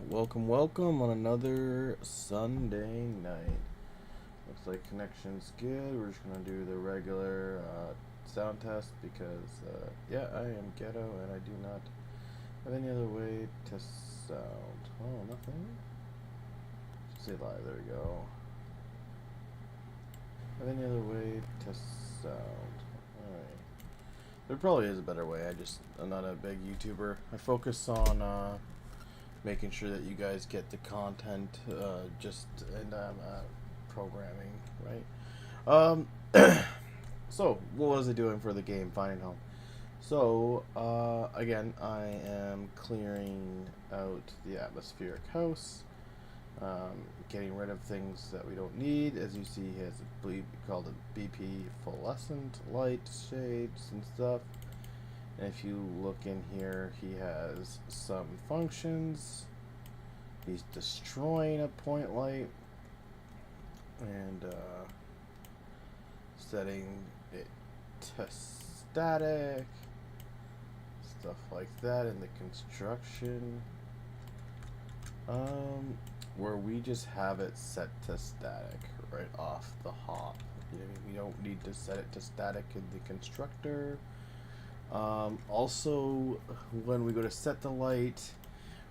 Welcome on another Sunday night. Looks like connection's good. We're just gonna do the regular sound test because, yeah, I am ghetto and I do not have any other way to sound. Oh, nothing? Say live, there we go. Have any other way to sound? Alright. There probably is a better way. I'm not a big YouTuber. I focus on, making sure that you guys get the content, and programming, right? So, what was I doing for the game Finding Home? So, again, I am clearing out the atmospheric house, getting rid of things that we don't need. As you see, he has called a BP fluorescent light shades and stuff. And if you look in here, he has some functions. He's destroying a point light and setting it to static, stuff like that in the construction. Where we just have it set to static right off the hop. We don't need to set it to static in the constructor. Also, when we go to set the light,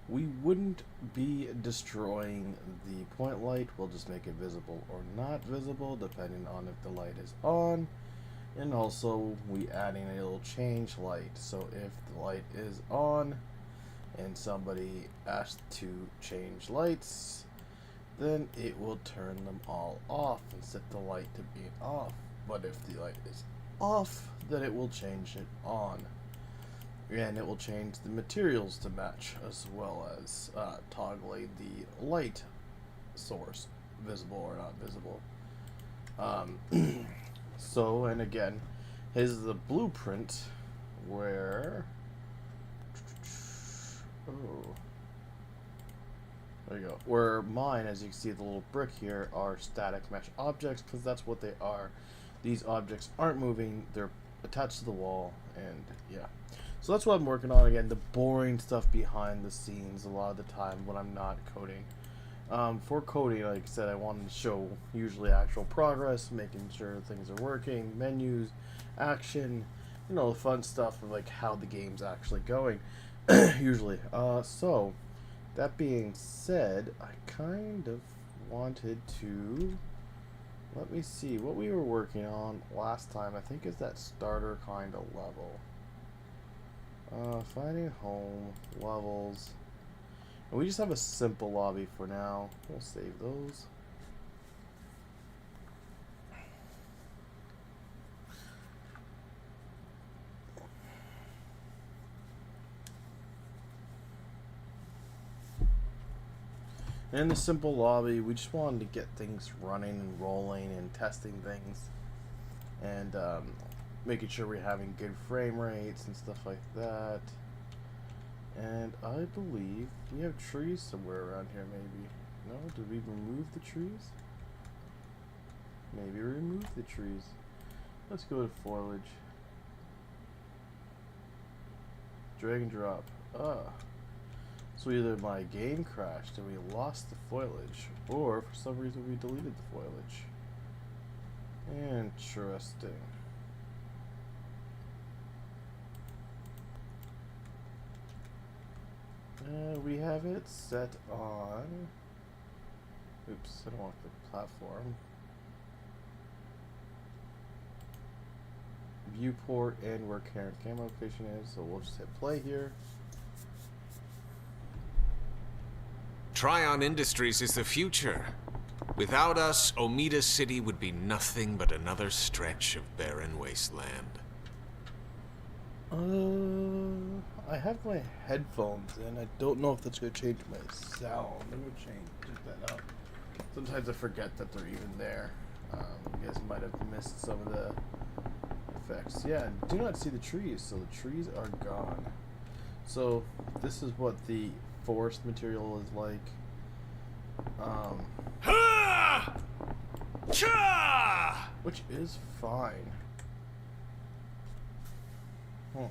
we wouldn't be destroying the point light. We'll just make it visible or not visible depending on if the light is on. And also, we adding a little change light. So if the light is on and somebody asks to change lights, then it will turn them all off and set the light to be off. But if the light is off, then it will change it on, and it will change the materials to match, as well as toggling the light source, visible or not visible. So, and again, here's the blueprint where, oh, there you go, where mine, as you can see the little brick here, are static mesh objects, because that's what they are. These objects aren't moving, they're attached to the wall, and yeah. So that's what I'm working on. Again, the boring stuff behind the scenes a lot of the time when I'm not coding. For coding, like I said, I wanted to show usually actual progress, making sure things are working, menus, action, the fun stuff of like how the game's actually going, usually. So, that being said, I kind of wanted to... Let me see, what we were working on last time, I think is that starter kind of level. Finding home, levels. And we just have a simple lobby for now. We'll save those. And in the simple lobby, we just wanted to get things running and rolling and testing things. And making sure we're having good frame rates and stuff like that. And I believe we have trees somewhere around here, maybe. No? Did we remove the trees? Maybe remove the trees. Let's go to foliage. Drag and drop. So either my game crashed and we lost the foliage, or for some reason we deleted the foliage. Interesting. We have it set on... Oops, I don't want the platform. Viewport and where current camera location is, so we'll just hit play here. Tryon Industries is the future. Without us, Omida City would be nothing but another stretch of barren wasteland. I have my headphones in. I don't know if that's going to change my sound. I'm going to check that out. Sometimes I forget that they're even there. You guys might have missed some of the effects. Yeah, do not see the trees, so the trees are gone. So this is what the forest material is like. Which is fine. Huh.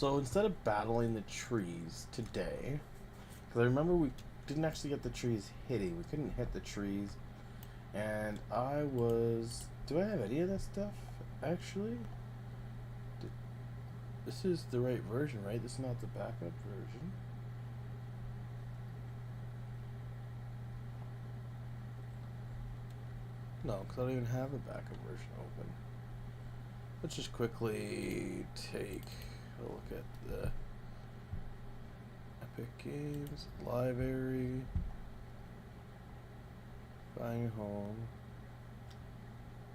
So instead of battling the trees today, because I remember we didn't actually get the trees hitting. We couldn't hit the trees. And I was... Do I have any of that stuff, actually? This is the right version, right? This is not the backup version. No, because I don't even have the backup version open. Let's just quickly take a look at the Epic Games Library. Buying home.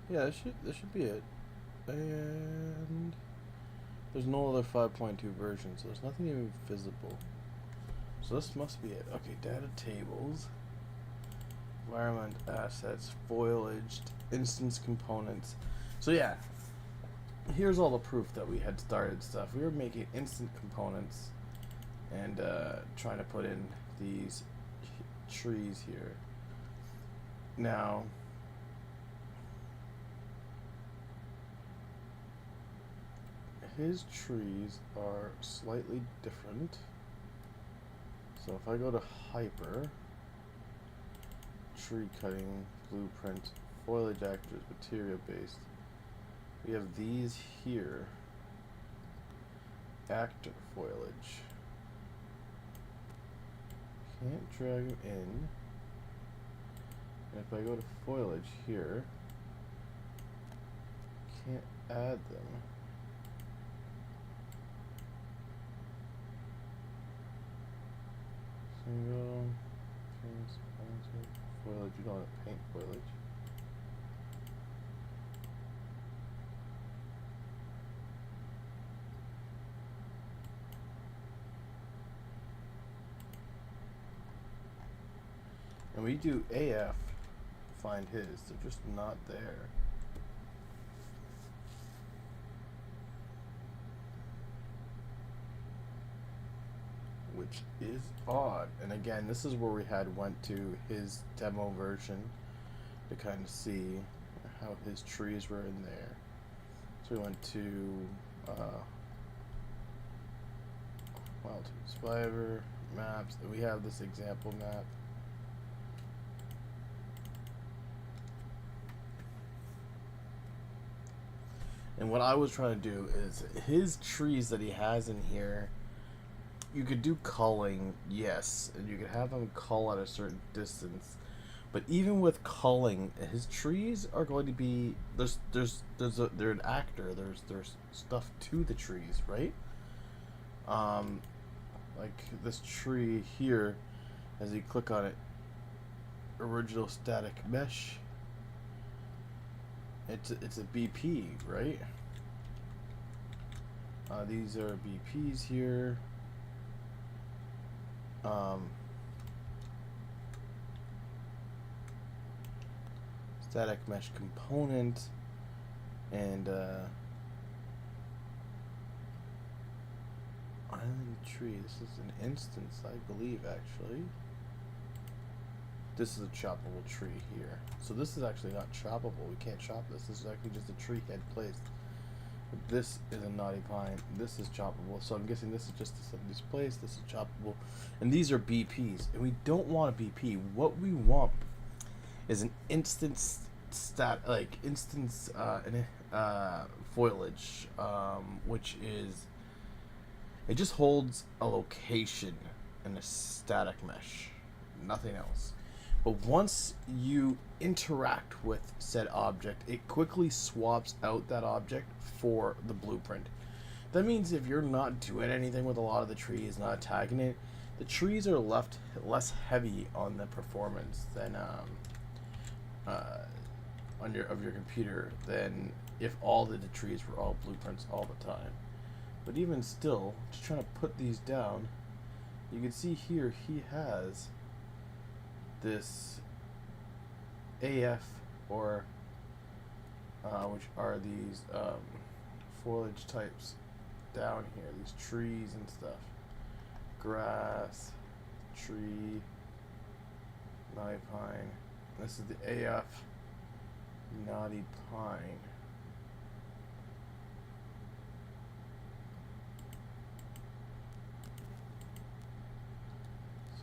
Yeah, this should be it. And there's no other 5.2 version, so there's nothing even visible. So this must be it. Okay, data tables, environment assets, foliage, instance components. So yeah, here's all the proof that we had started stuff. We were making instant components and trying to put in these trees here. Now, his trees are slightly different. So if I go to hyper, tree cutting, blueprint, foliage actors, material based, we have these here. Actor foliage. Can't drag them in. And if I go to foliage here, can't add them. Single, foliage, you don't want to paint foliage. And we do AF find his, they're just not there. Which is odd. And again, this is where we went to his demo version to kind of see how his trees were in there. So we went to Wild Survivor maps, and we have this example map. And what I was trying to do is his trees that he has in here, you could do culling, yes, and you could have them cull at a certain distance. But even with culling, his trees are going to be they're an actor. There's stuff to the trees, right? Like this tree here, as you click on it, original static mesh. It's a BP, right? These are BPs here. Static mesh component and island tree. This is an instance, I believe, actually. This is a choppable tree here. So this is actually not choppable. We can't chop this. This is actually just a tree head placed. This is a knotty pine. This is choppable. So I'm guessing this is just somebody's place. This is choppable. And these are BPs. And we don't want a BP. What we want is an instance foliage, which is, it just holds a location in a static mesh. Nothing else. But once you interact with said object, it quickly swaps out that object for the blueprint. That means if you're not doing anything with a lot of the trees, not attacking it, the trees are left less heavy on the performance than of your computer than if all the trees were all blueprints all the time. But even still, just trying to put these down, you can see here he has this AF, or which are these foliage types down here, these trees and stuff. Grass, tree, knotty pine. This is the AF knotty pine.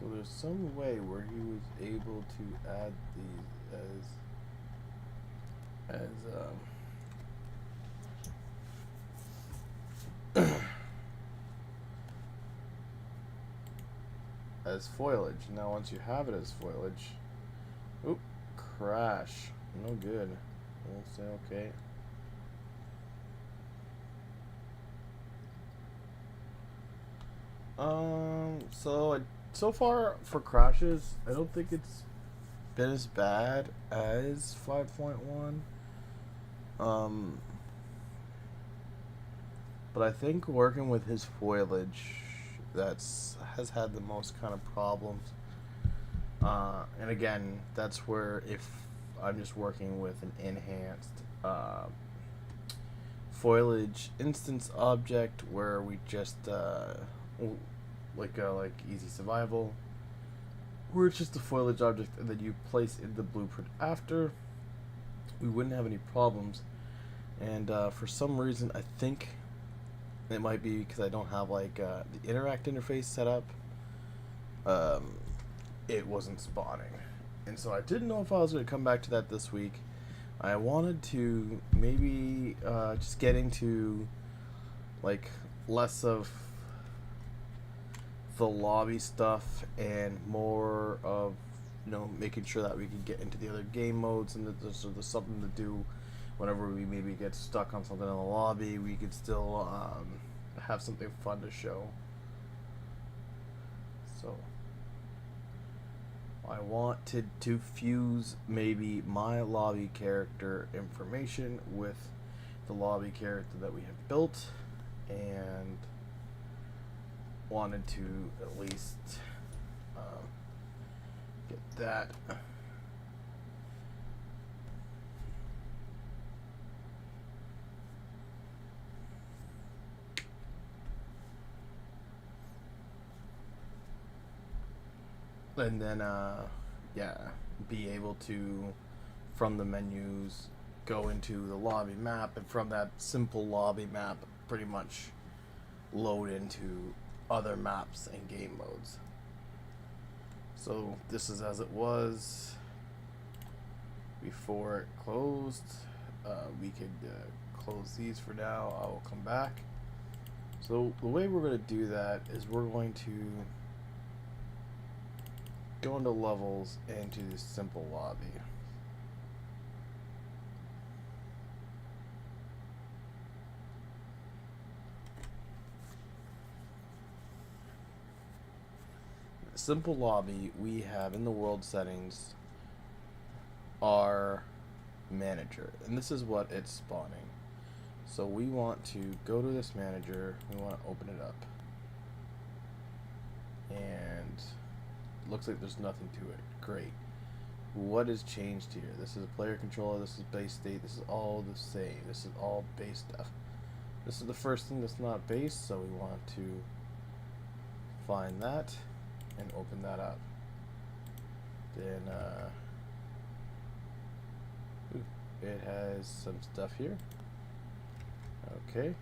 So there's some way where he was able to add these as foliage. Now once you have it as foliage, oop, crash, no good. We'll say okay. So far for crashes, I don't think it's been as bad as 5.1. But I think working with his foliage has had the most kind of problems. And again, that's where if I'm just working with an enhanced foliage instance object where we just like easy survival, where it's just a foliage object and then you place in the blueprint after, we wouldn't have any problems. And for some reason, I think it might be because I don't have like the interact interface set up. It wasn't spawning, and so I didn't know if I was going to come back to that this week. I wanted to maybe just get into like less of the lobby stuff and more of, you know, making sure that we can get into the other game modes, and that there's something to do whenever we maybe get stuck on something in the lobby. We could still have something fun to show. So I wanted to fuse maybe my lobby character information with the lobby character that we have built, and wanted to at least get that. And then yeah, be able to, from the menus, go into the lobby map, and from that simple lobby map pretty much load into other maps and game modes. So this is as it was before it closed. We could close these for now. I will come back. So the way we're going to do that is we're going to go into levels and to the simple lobby. Simple lobby, we have in the world settings our manager, and this is what it's spawning. So we want to go to this manager, we want to open it up, and it looks like there's nothing to it. Great. What has changed here? This is a player controller, this is base state, this is all the same, this is all base stuff. This is the first thing that's not base, so we want to find that and open that up. Then it has some stuff here. Okay,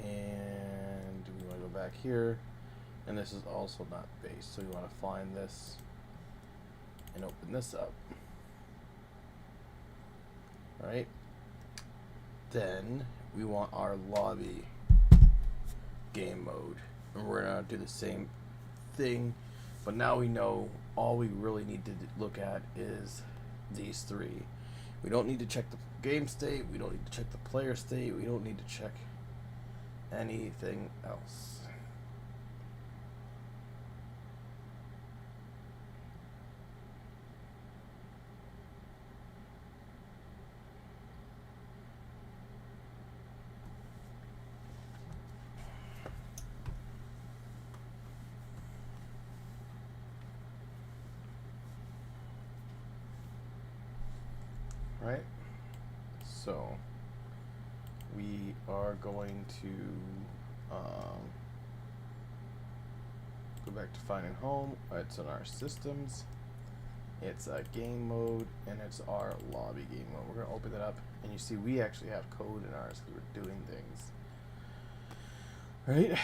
and we want to go back here, and this is also not base, so we want to find this and open this up. Right, then we want our lobby game mode, and we're gonna do the same thing, but now we know all we really need to look at is these three. We don't need to check the game state, we don't need to check the player state, we don't need to check anything else. Right? So we are going to go back to finding home. It's in our systems, it's a game mode, and it's our lobby game mode. We're going to open it up, and you see we actually have code in ours because we're doing things. Right?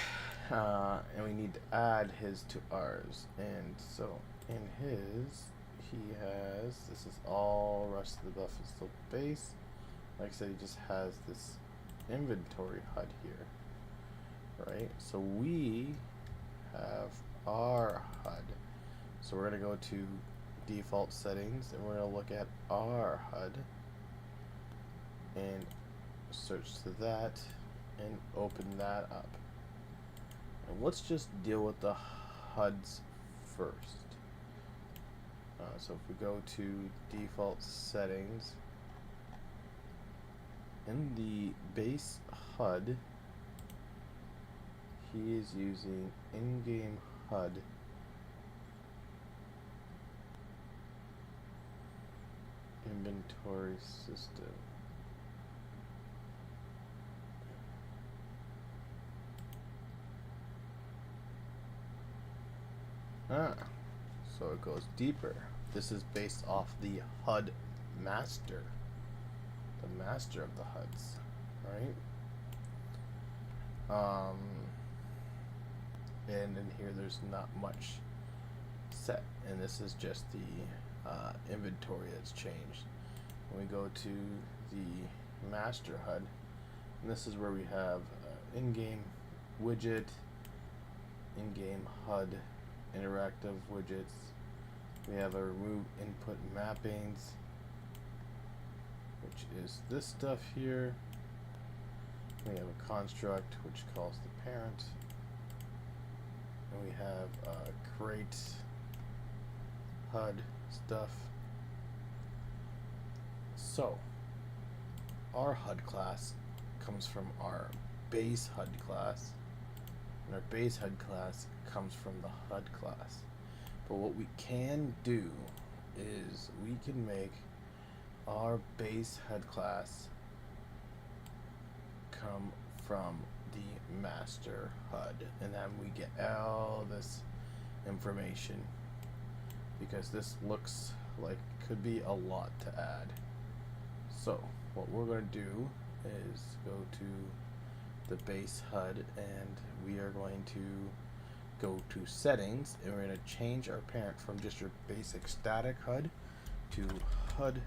and we need to add his to ours. And so in his, he has, this is all rest of the buff is still base. Like I said, he just has this inventory HUD here, right? So we have our HUD. So we're going to go to default settings and we're going to look at our HUD and search to that and open that up. And let's just deal with the HUDs first. So if we go to default settings, in the base HUD, he is using in-game HUD. Inventory system. So it goes deeper. This is based off the HUD master. The master of the HUDs, right? And in here there's not much set, and this is just the inventory that's changed. When we go to the master HUD, and this is where we have in-game widget, in-game HUD, interactive widgets. We have a remove input mappings, which is this stuff here. We have a construct which calls the parent, and we have create HUD stuff. So our HUD class comes from our base HUD class, and our base HUD class comes from the HUD class. But what we can do is we can make our base HUD class come from the master HUD, and then we get all this information, because this looks like it could be a lot to add. So what we're going to do is go to the base HUD, and we are going to go to settings, and we're going to change our parent from just your basic static HUD to HUD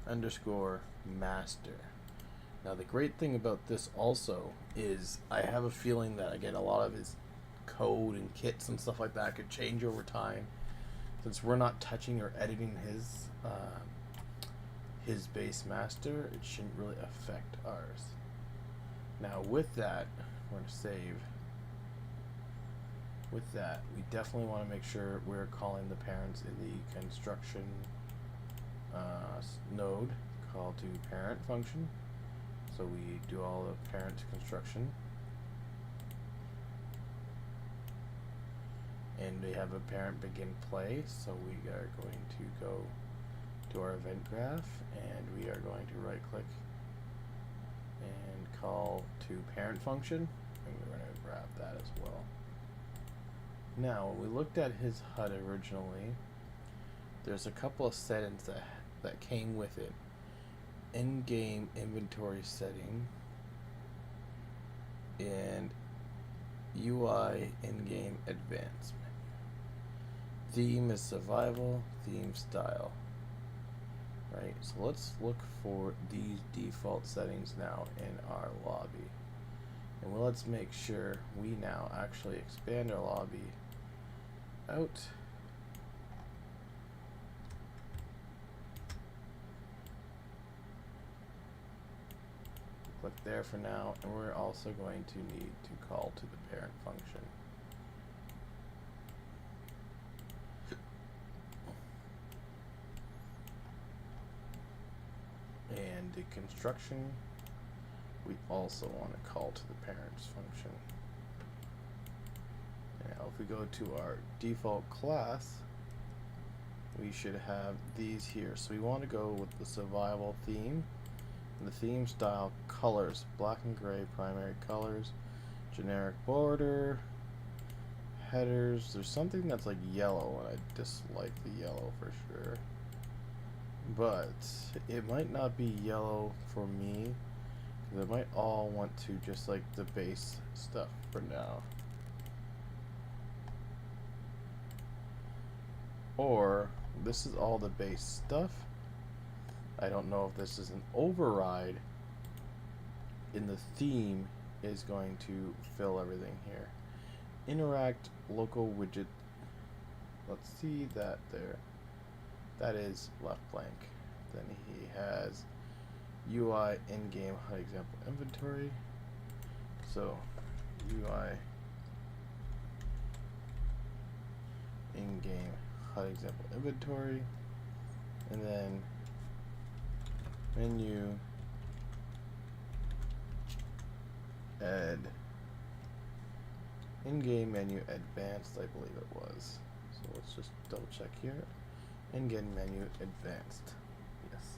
underscore master. Now the great thing about this also is I have a feeling that, again, a lot of his code and kits and stuff like that could change over time, since we're not touching or editing his base master. It shouldn't really affect ours. Now with that, we're going to save. With that, we definitely want to make sure we're calling the parents in the construction node, call to parent function. So we do all the parent construction, and we have a parent begin play. So we are going to go to our event graph, and we are going to right click and call to parent function, and we're going to grab that as well. Now, when we looked at his HUD originally, there's a couple of settings that came with it. In-game inventory setting and UI in-game advancement. Theme is survival, theme style. Right, so let's look for these default settings now in our lobby. And let's make sure we now actually expand our lobby out. Click there for now, and we're also going to need to call to the parent function. And the construction, we also want to call to the parents function. Now if we go to our default class, we should have these here. So we want to go with the survival theme, and the theme style colors, black and gray primary colors, generic border, headers. There's something that's like yellow, and I dislike the yellow for sure. But it might not be yellow for me, because I might all want to just like the base stuff for now. Or this is all the base stuff. I don't know if this is an override in the theme is going to fill everything here. Interact local widget. Let's see that there. That is left blank. Then he has UI in-game HUD example inventory. So UI in-game HUD example inventory, and then menu add in-game menu advanced, I believe it was. So let's just double check here. In-game menu advanced. Yes.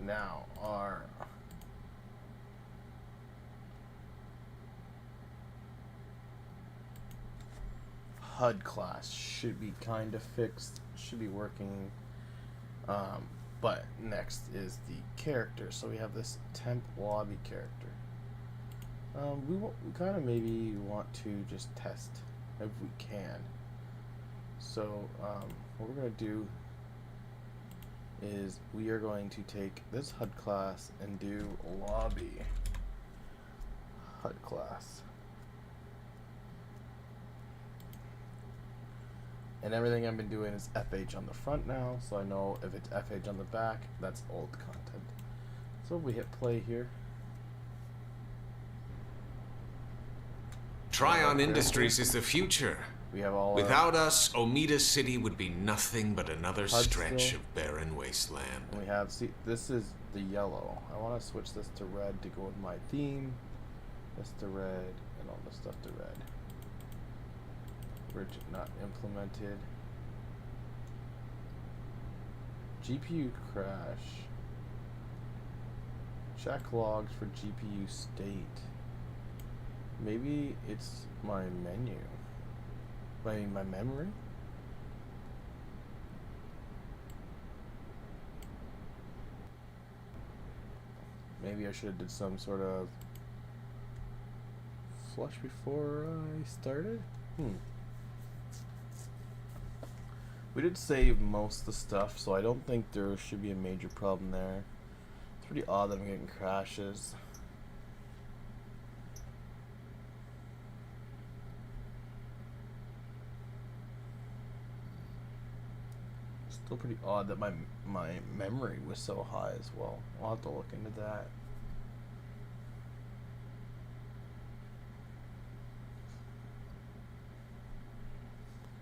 Now our HUD class should be kind of fixed, should be working. But next is the character. So we have this temp lobby character. We kind of maybe want to just test if we can. So what we're going to do is we are going to take this HUD class and do lobby HUD class. And everything I've been doing is FH on the front now, so I know if it's FH on the back, that's old content. So we hit play here. Tryon Industries is the future. We have all Without us, Omida City would be nothing but another HUD stretch still. of barren wasteland. We have, see, this is the yellow. I want to switch this to red to go with my theme. This to red, and all this stuff to red. Bridge not implemented. GPU crash. Check logs for GPU state. Maybe it's my menu. My memory? Maybe I should have did some sort of flush before I started? We did save most of the stuff, so I don't think there should be a major problem there. It's pretty odd that I'm getting crashes. Still pretty odd that my memory was so high as well. I'll have to look into that.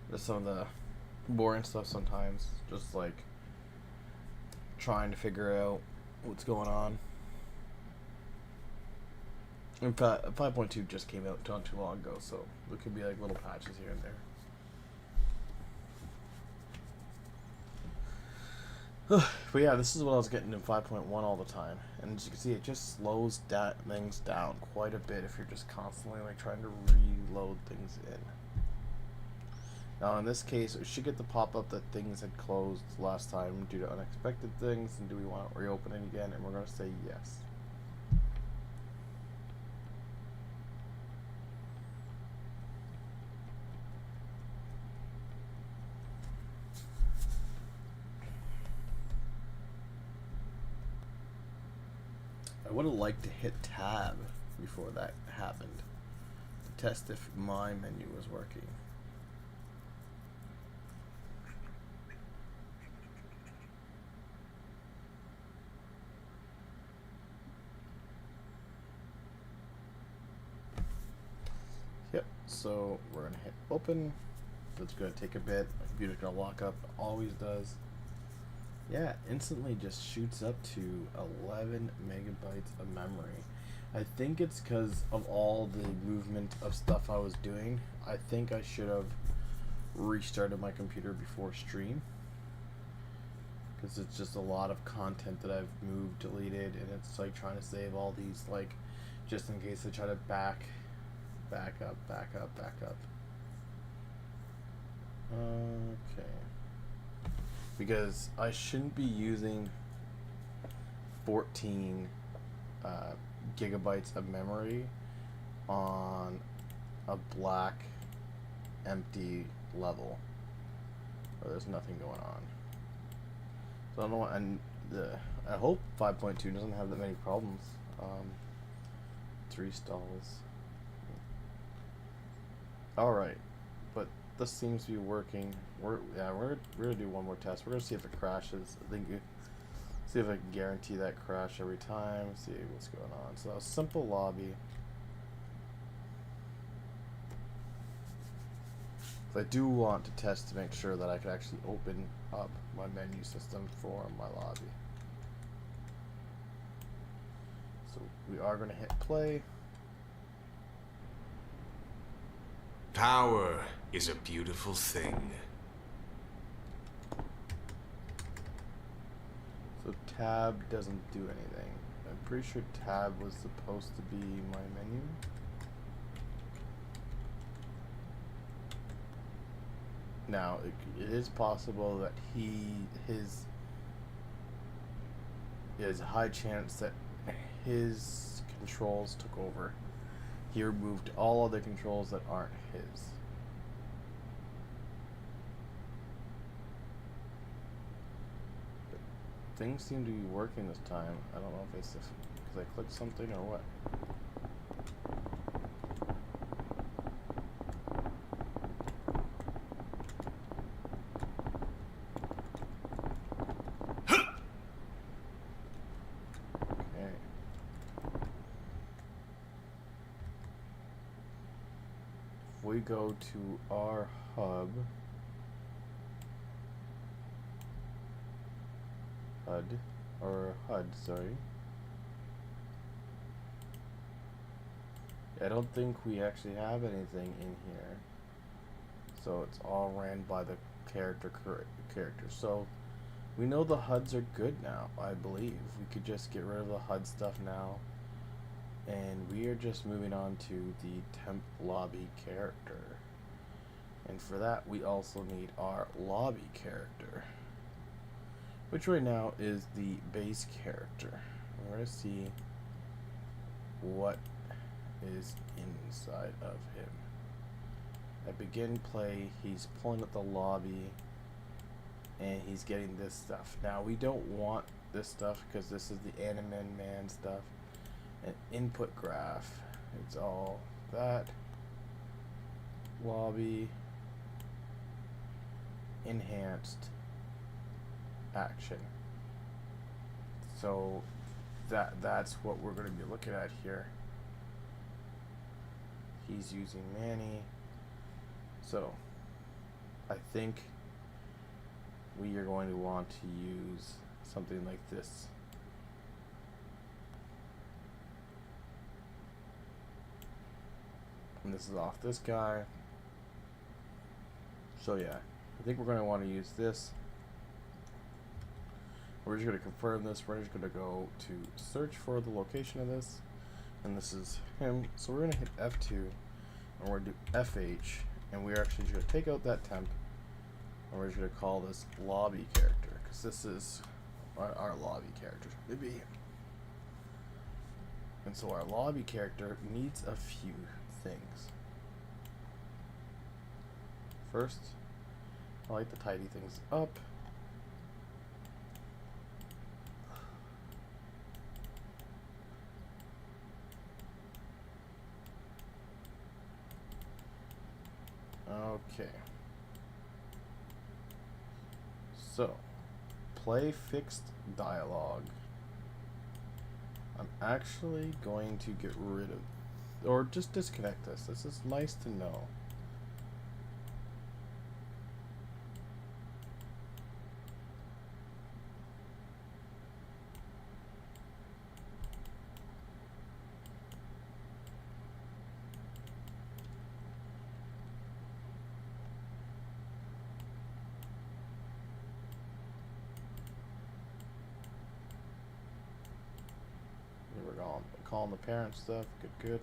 There's some of the boring stuff sometimes, just like trying to figure out what's going on. In fact, 5.2 just came out not too long ago, so there could be like little patches here and there. But yeah, this is what I was getting in 5.1 all the time, and as you can see, it just slows things down quite a bit if you're just constantly like trying to reload things in. Now in this case, we should get the pop-up that things had closed last time due to unexpected things, and do we want to reopen it again? And we're going to say yes. I would have liked to hit tab before that happened to test if my menu was working. Yep, so we're going to hit open. That's going to take a bit. My computer's going to lock up. It always does. Yeah, instantly just shoots up to 11 megabytes of memory. I think it's because of all the movement of stuff I was doing. I think I should have restarted my computer before stream, because it's just a lot of content that I've moved, deleted, and it's like trying to save all these, like, just in case I try to back up. Okay. Because I shouldn't be using 14 gigabytes of memory on a black, empty level where there's nothing going on. So I don't know what, and I hope 5.2 doesn't have that many problems. 3 stalls. Alright, but this seems to be working. We're gonna do one more test. We're gonna see if it crashes. I think see if I can guarantee that crash every time. See what's going on. So a simple lobby. I do want to test to make sure that I can actually open up my menu system for my lobby. So we are going to hit play. Power is a beautiful thing. So tab doesn't do anything. I'm pretty sure tab was supposed to be my menu. Now, it is possible that there's a high chance that his controls took over. He removed all other controls that aren't his. But things seem to be working this time. I don't know if it's because I clicked something or what. We go to our HUD, sorry. I don't think we actually have anything in here, so it's all ran by the character. So we know the HUDs are good now. I believe we could just get rid of the HUD stuff now. And we are just moving on to the temp lobby character. And for that, we also need our lobby character, which right now is the base character. We're going to see what is inside of him. At begin play, he's pulling up the lobby, and he's getting this stuff. Now, we don't want this stuff because this is the Animan Man stuff. An input graph. It's all that. Lobby. Enhanced. Action. So that's what we're going to be looking at here. He's using Manny. So I think we are going to want to use something like this. And this is off this guy. So yeah, I think we're going to want to use this. We're just going to confirm this. We're just going to go to search for the location of this. And this is him. So we're going to hit F2. And we're going to do FH. And we're actually just going to take out that temp. And we're just going to call this lobby character. Because this is our lobby character. Maybe. And so our lobby character needs a few things. First, I like to tidy things up. Okay. So, play fixed dialogue. I'm actually going to get rid of, or just disconnect this. This is nice to know. Calling the parent stuff. Good.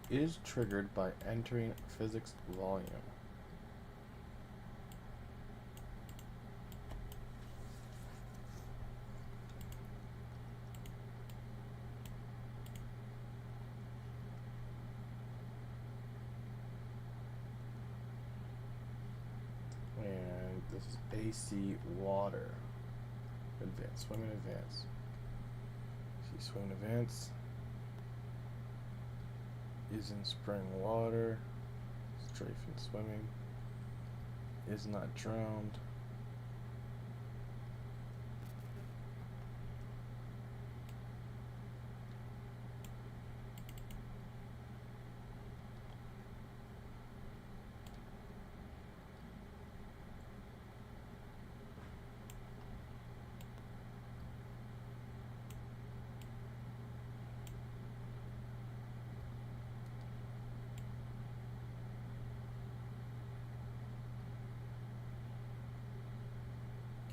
is triggered by entering physics volume. And this is AC water. Advance, swim and advance. See, swim and advance. Is in spring water. Strafe and swimming. Is not drowned.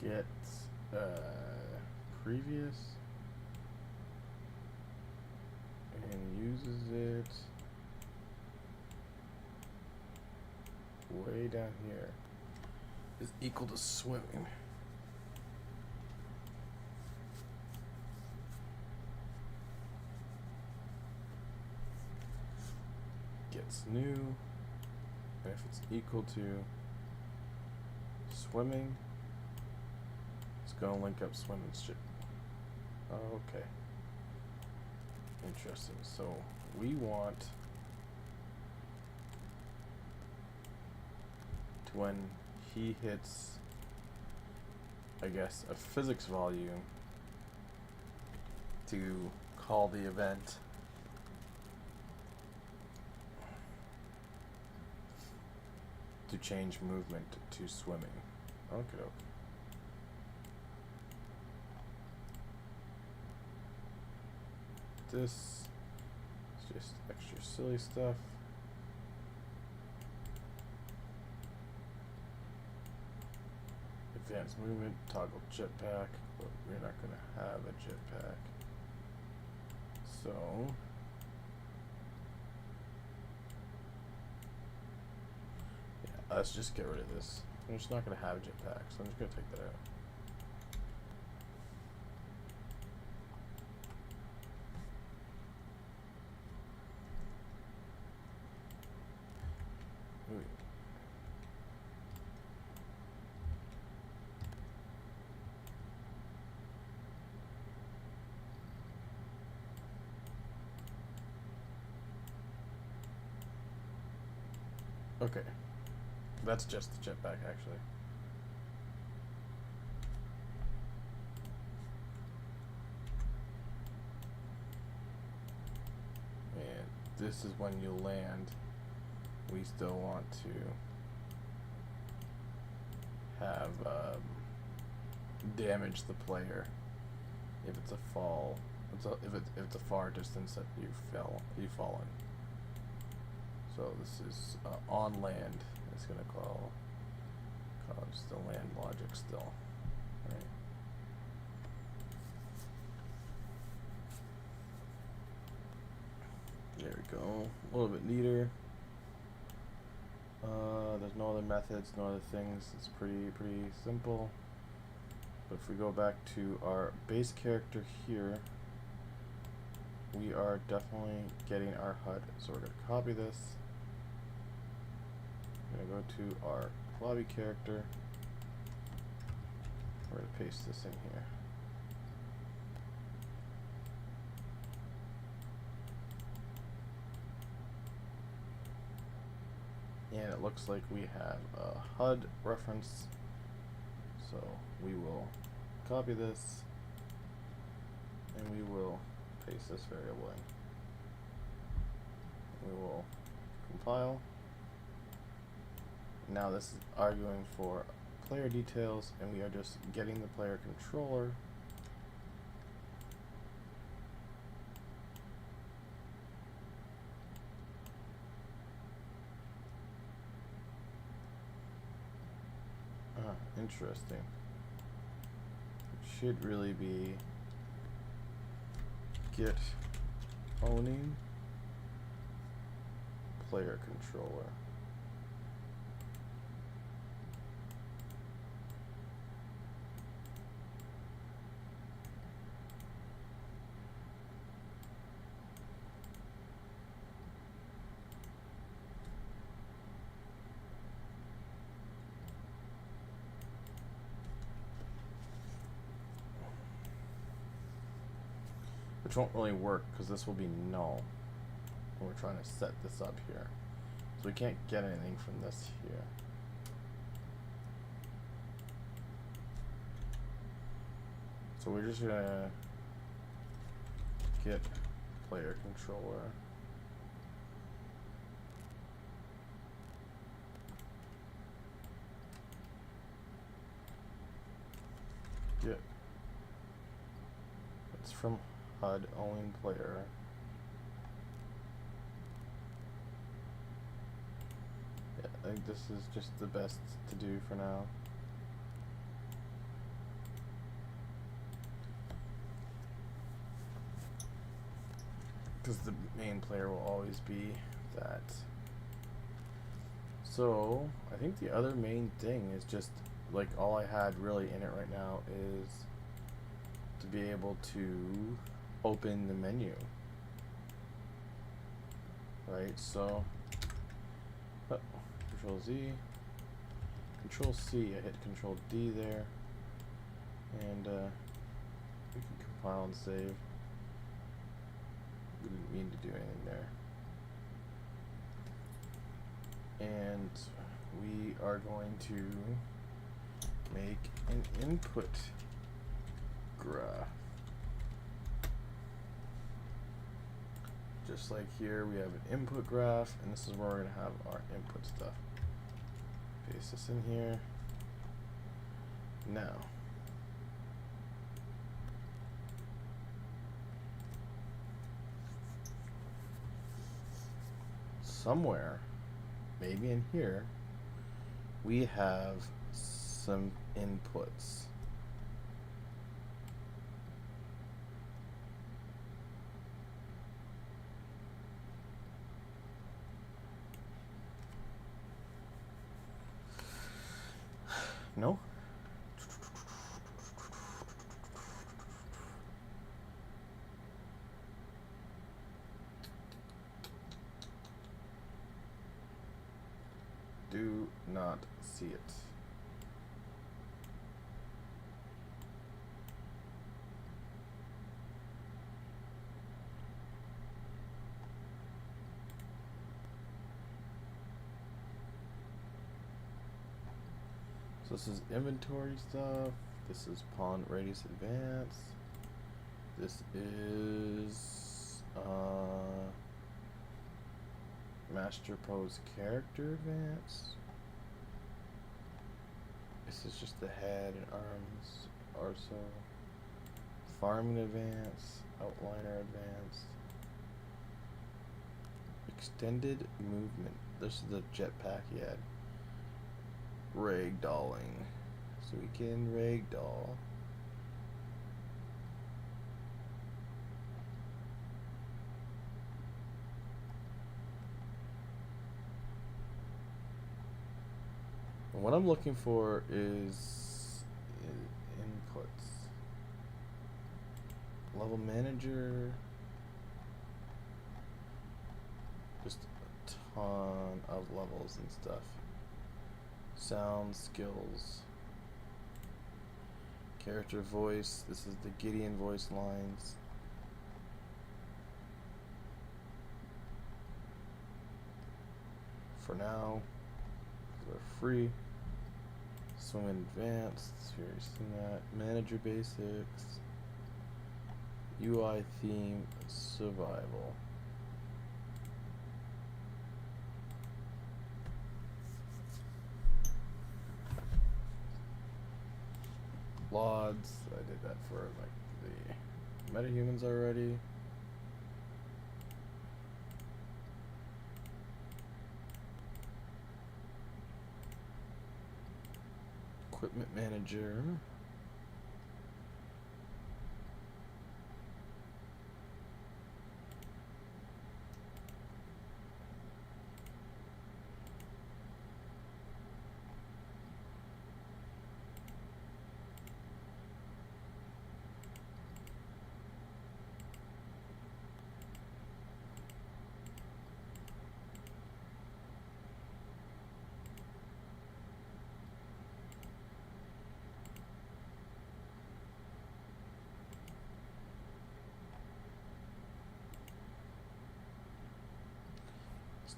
Get previous and uses it way down here is equal to swimming. Gets new, and if it's equal to swimming, gonna link up swim and shit. Okay. Interesting. So we want to, when he hits, I guess, a physics volume, to call the event to change movement to swimming. Okay. This is just extra silly stuff. Advanced movement, toggle jetpack, but we're not going to have a jetpack. So yeah, let's just get rid of this. I'm just not going to have a jetpack, so I'm just going to take that out. Okay, that's just the jetpack actually. And this is when you land. We still want to have damage the player if it's a fall. If it's a far distance that you've fallen. So this is on land. It's gonna call still land logic still, right? There we go. A little bit neater. There's no other methods, no other things. It's pretty simple. But if we go back to our base character here, we are definitely getting our HUD. So we're gonna copy this. We're going to go to our lobby character. We're going to paste this in here. And it looks like we have a HUD reference. So we will copy this and we will paste this variable in. We will compile. Now this is arguing for player details, and we are just getting the player controller. Interesting. It should really be get owning player controller. Which won't really work because this will be null. And we're trying to set this up here. So we can't get anything from this here. So we're just gonna get player controller. Get, it's from HUD owning player. Yeah, I think this is just the best to do for now. Because the main player will always be that. So I think the other main thing is just like all I had really in it right now is to be able to open the menu. Right, so Control Z, Control C, I hit Control D there, and we can compile and save. We didn't mean to do anything there. And we are going to make an input graph. Just like here, we have an input graph, and this is where we're going to have our input stuff. Paste this in here. Now, somewhere, maybe in here, we have some inputs. No? Do not see it. So this is inventory stuff. This is pawn radius advance. This is master pose character advance. This is just the head and arms. Arso. Farming advance. Outliner advance. Extended movement. This is the jetpack he had. Ragdolling. So we can ragdoll. And what I'm looking for is inputs. Level manager. Just a ton of levels and stuff. Sound skills. Character voice. This is the Gideon voice lines. For now, they're free. Swim advanced. Here you've seen that. Manager basics. UI theme. Survival. Lods. I did that for like the metahumans already. Equipment manager.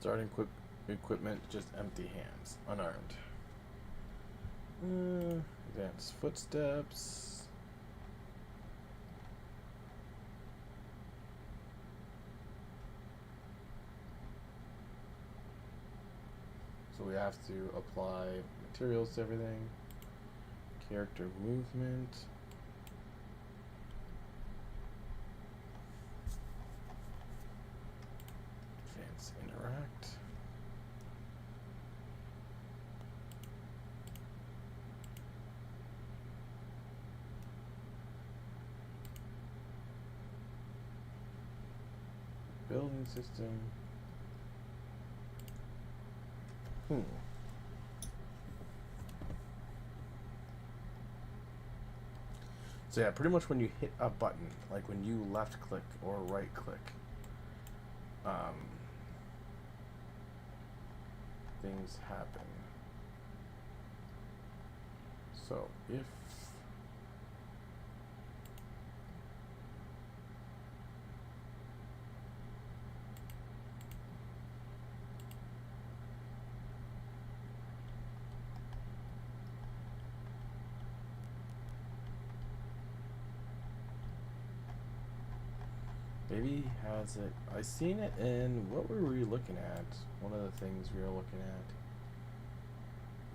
Starting quick equipment, just empty hands, unarmed. Advanced footsteps. So we have to apply materials to everything. Character movement. Advanced interact. Building system. So yeah, pretty much when you hit a button, like when you left click or right click, things happen. So if maybe he has it. I seen it in, what were we looking at? One of the things we were looking at.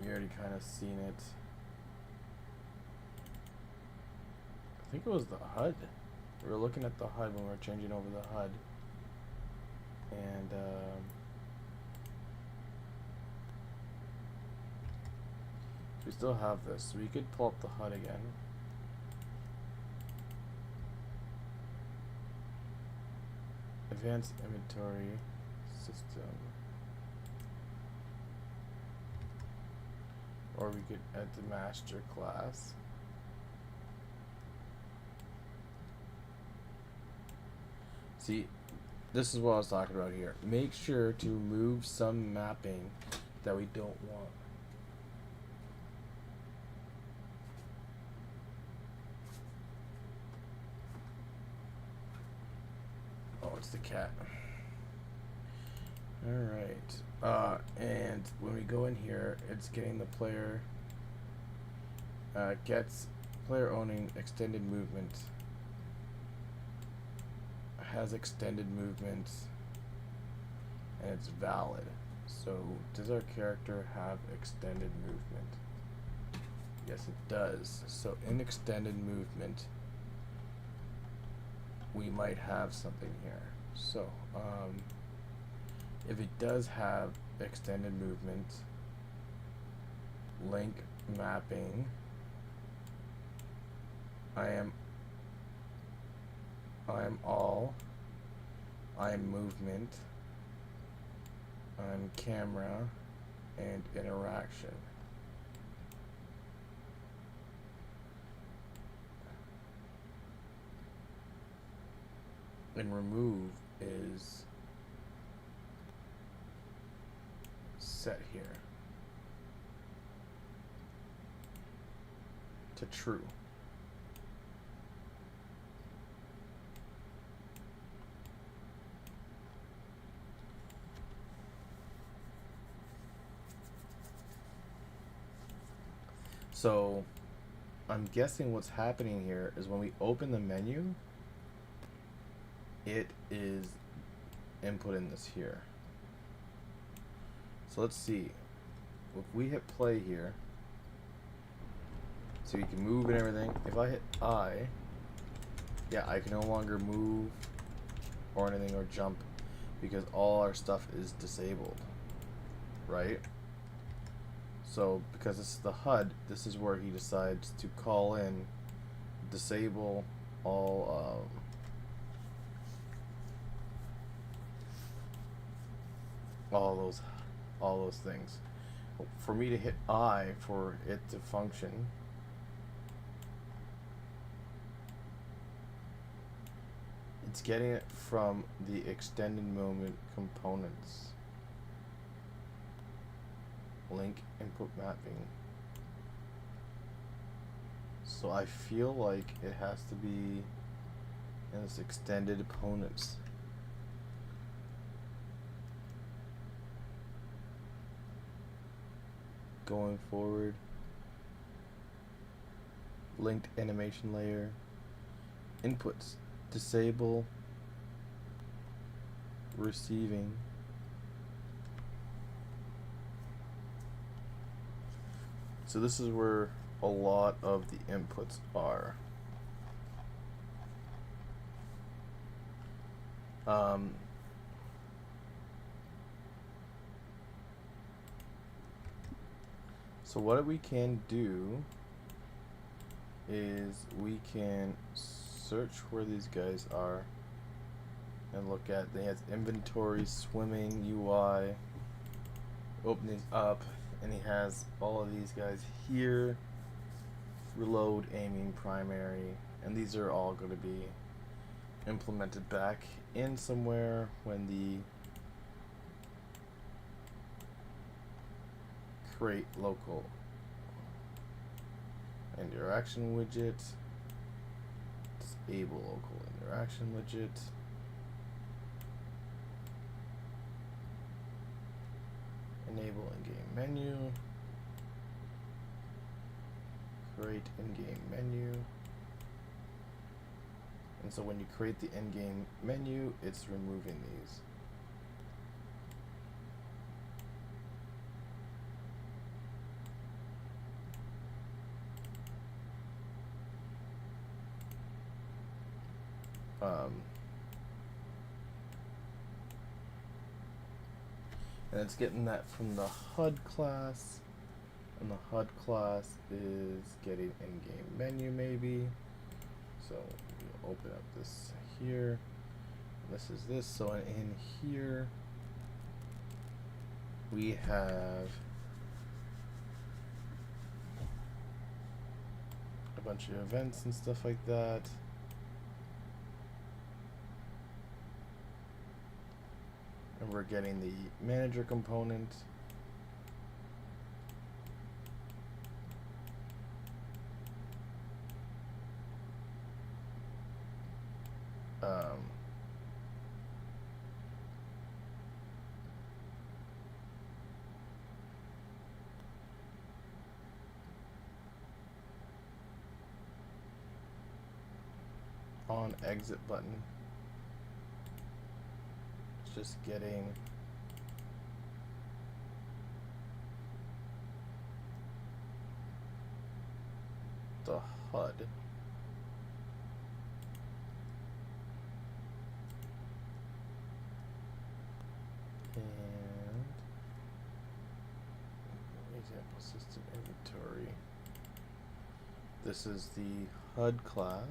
You already kind of seen it. I think it was the HUD. We were looking at the HUD when we were changing over the HUD. And we still have this, so we could pull up the HUD again. Advanced inventory system. Or we could add the master class. See, this is what I was talking about here. Make sure to move some mapping that we don't want. Oh, it's the cat. Alright. And when we go in here, it's getting the player, gets player owning extended movement. Has extended movement. And it's valid. So, does our character have extended movement? Yes, it does. So, in extended movement, we might have something here. So, if it does have extended movement, link mapping, I am all, I am movement, I'm camera, and interaction. And remove is set here to true. So I'm guessing what's happening here is when we open the menu, it is inputting this here. So let's see. If we hit play here, so you can move and everything. If I hit I, yeah, I can no longer move or anything or jump because all our stuff is disabled, right? So because this is the HUD, this is where he decides to call in, disable all those things. For me to hit I for it to function, it's getting it from the extended movement components. Link input mapping. So I feel like it has to be in this extended opponents. going forward. Linked animation layer. Inputs. Disable. Receiving. So this is where a lot of the inputs are. So what we can do is we can search where these guys are and look at, they have inventory, swimming, UI, open these up, and he has all of these guys here, reload, aiming, primary, and these are all going to be implemented back in somewhere when the create local interaction widget, disable local interaction widget, enable in-game menu, create in-game menu, and so when you create the in-game menu, it's removing these. And it's getting that from the HUD class, and the HUD class is getting in-game menu maybe. So we'll open up this here. This is this. So in here we have a bunch of events and stuff like that. And we're getting the manager component. On exit button. It's just getting the HUD. And example system inventory. This is the HUD class.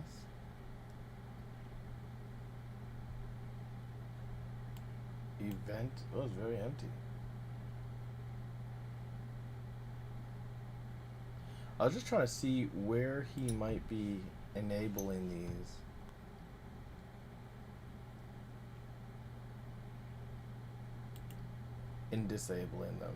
Event. Oh, it's very empty. I was just trying to see where he might be enabling these. And disabling them.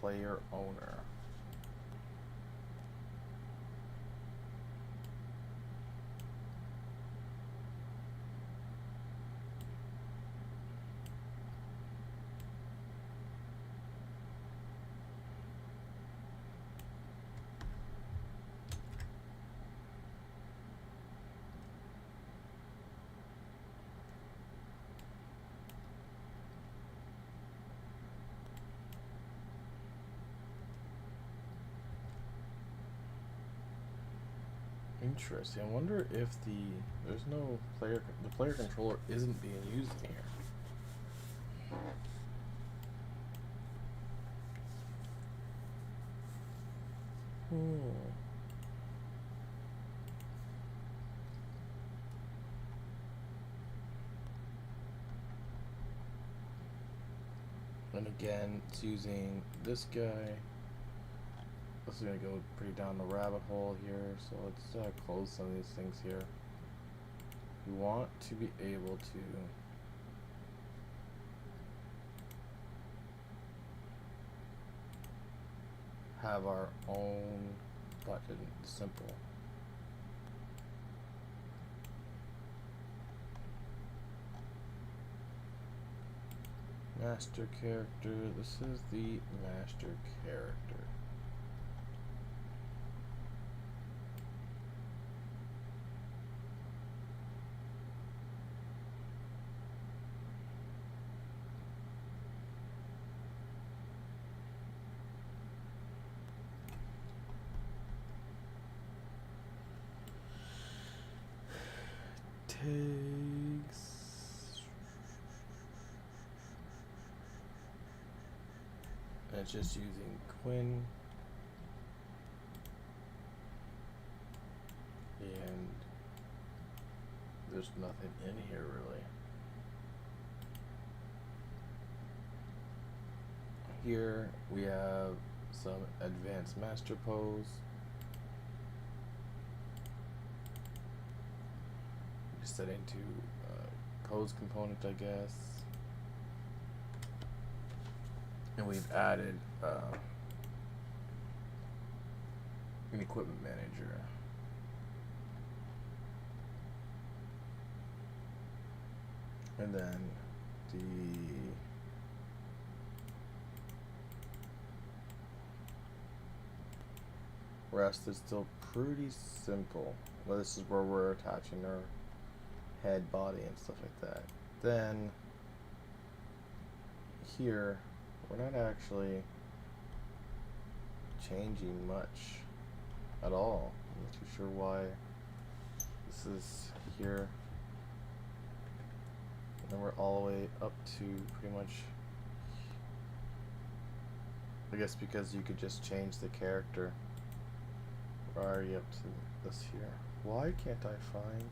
Player owner. Interesting. I wonder if there's no the player controller isn't being used in here. And again, it's using this guy. This is gonna go pretty down the rabbit hole here, so let's close some of these things here. We want to be able to have our own button. Simple. Master character. This is the master character. Takes. And it's just using Quinn. And there's nothing in here really. Here we have some advanced master pose. Set into pose component, I guess. And we've added an equipment manager. And then the rest is still pretty simple. Well, this is where we're attaching our head, body, and stuff like that. Then here we're not actually changing much at all. I'm not too sure why this is here. And then we're all the way up to pretty much, I guess because you could just change the character. We're already up to this here. Why can't I find?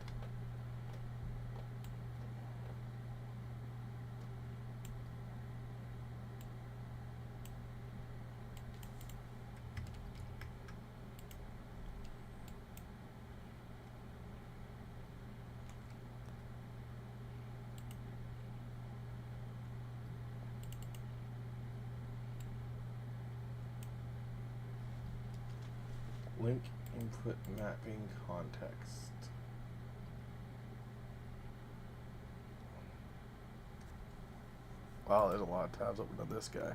Link input mapping context. Wow, there's a lot of tabs open to this guy.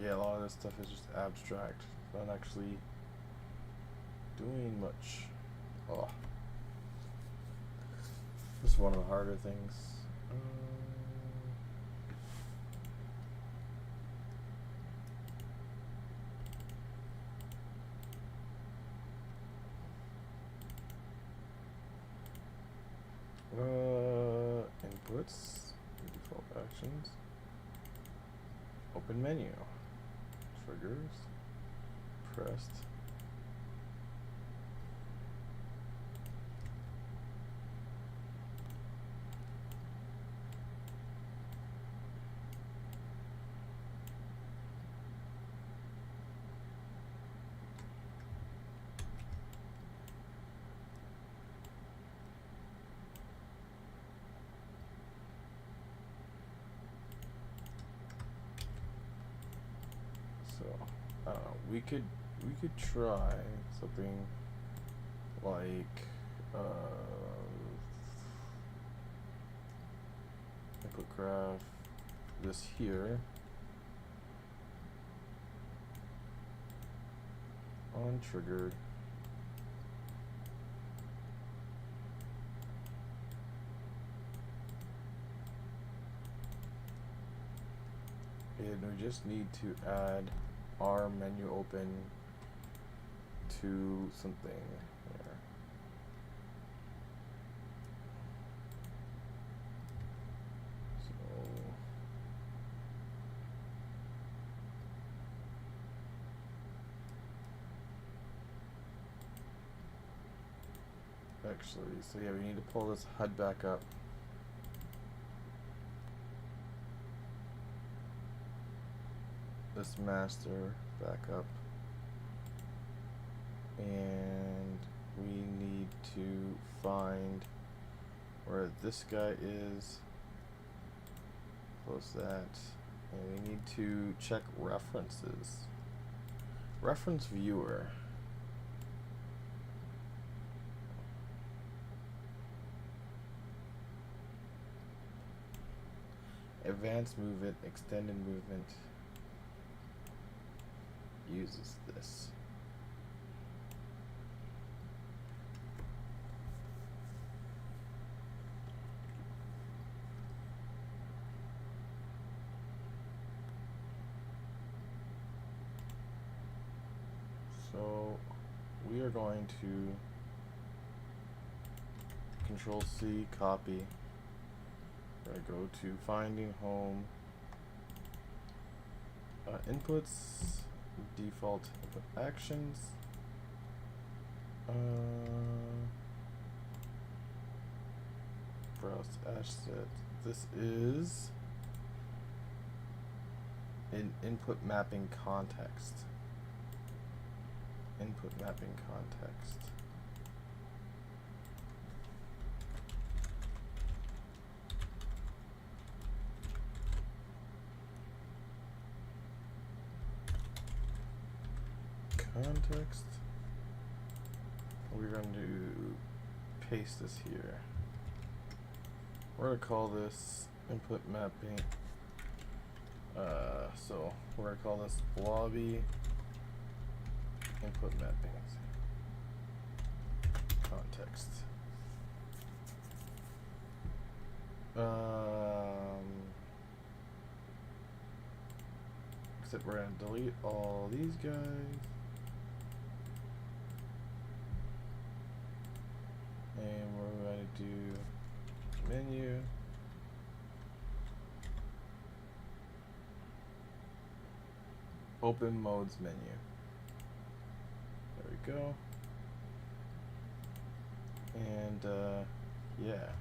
Yeah, a lot of this stuff is just abstract. It's not actually doing much. Oh. This is one of the harder things. Inputs, default actions, open menu. Triggers, pressed. So I don't know. We could try something like input graph this here on triggered. And we just need to add our menu open to something here. So actually, so yeah, we need to pull this HUD back up. this master back up. And we need to find where this guy is. Close that. And we need to check references. Reference viewer. Advanced movement, extended movement uses this. So we are going to Control C, copy. We're going to go to finding home, inputs, default input actions, browse asset. This is an input mapping context. Input mapping context. Context. We're going to paste this here. We're going to call this input mapping. So we're going to call this lobby input mapping context. Except we're going to delete all these guys. And we're going to do menu. Open modes menu. There we go. And yeah.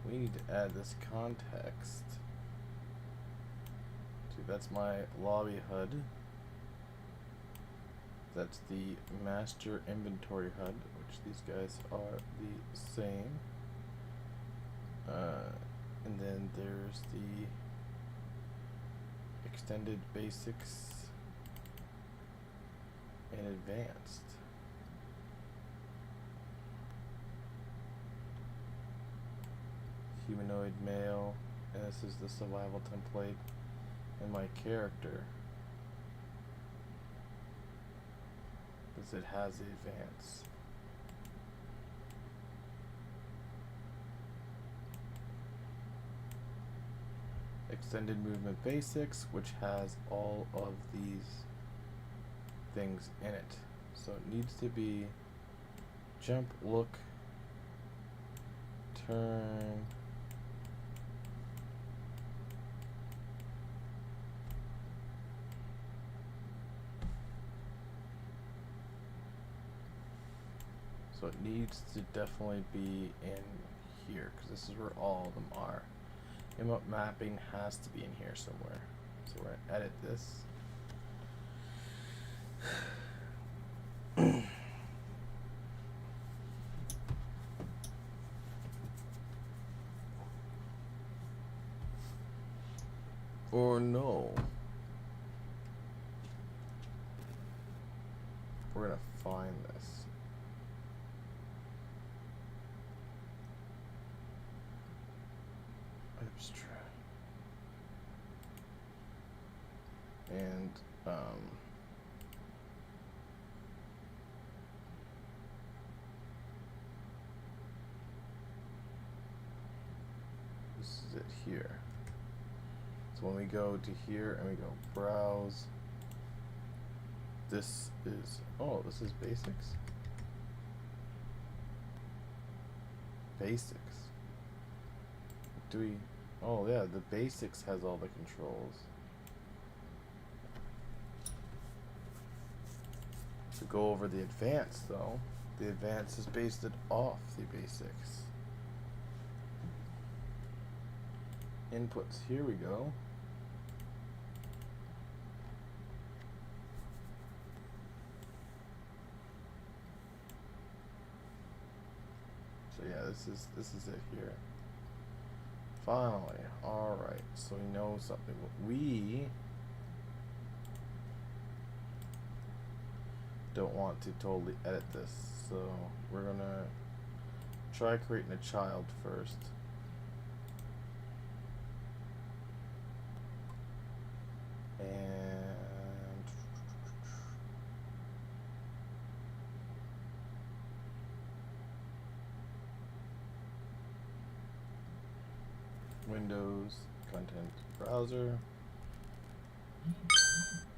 We need to add this context. That's my lobby HUD. That's the master inventory HUD, which these guys are the same. And then there's the extended basics and advanced. Humanoid male, and this is the survival template. And my character, because it has the advance. Extended movement basics, which has all of these things in it. So it needs to be jump, look, turn, so it needs to definitely be in here, because this is where all of them are. Input mapping has to be in here somewhere. So we're going to edit this. Or no. We're going to find this. Abstract. And this is it here. So when we go to here and we go browse, this is, oh, this is basics? Basics. Do we, oh yeah, the basics has all the controls. To go over the advanced though, the advanced is based off the basics. Inputs, here we go. So yeah, this is it here. Finally, all right. So we know something. We don't want to totally edit this, so we're gonna try creating a child first. And Windows, content browser.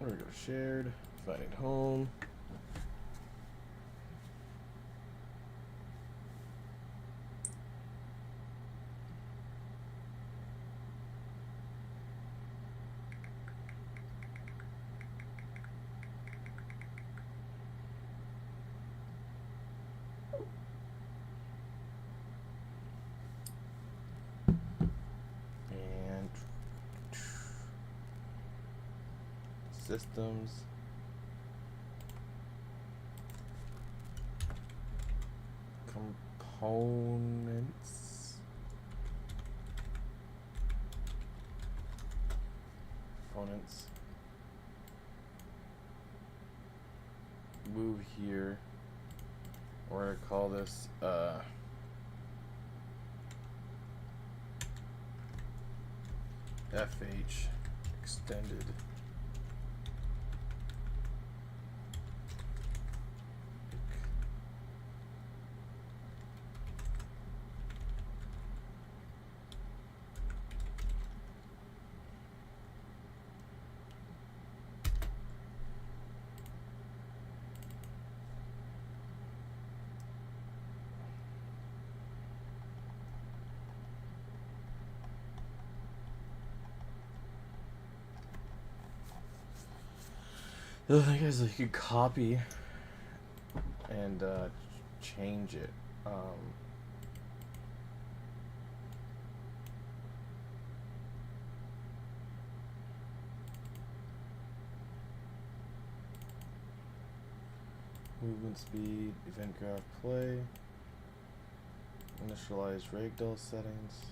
There we go, shared, finding home. And systems. Components. Components. Move here. We're gonna call this FH extended. The other thing is, you could copy and change it. Movement speed, event graph play, initialize ragdoll settings.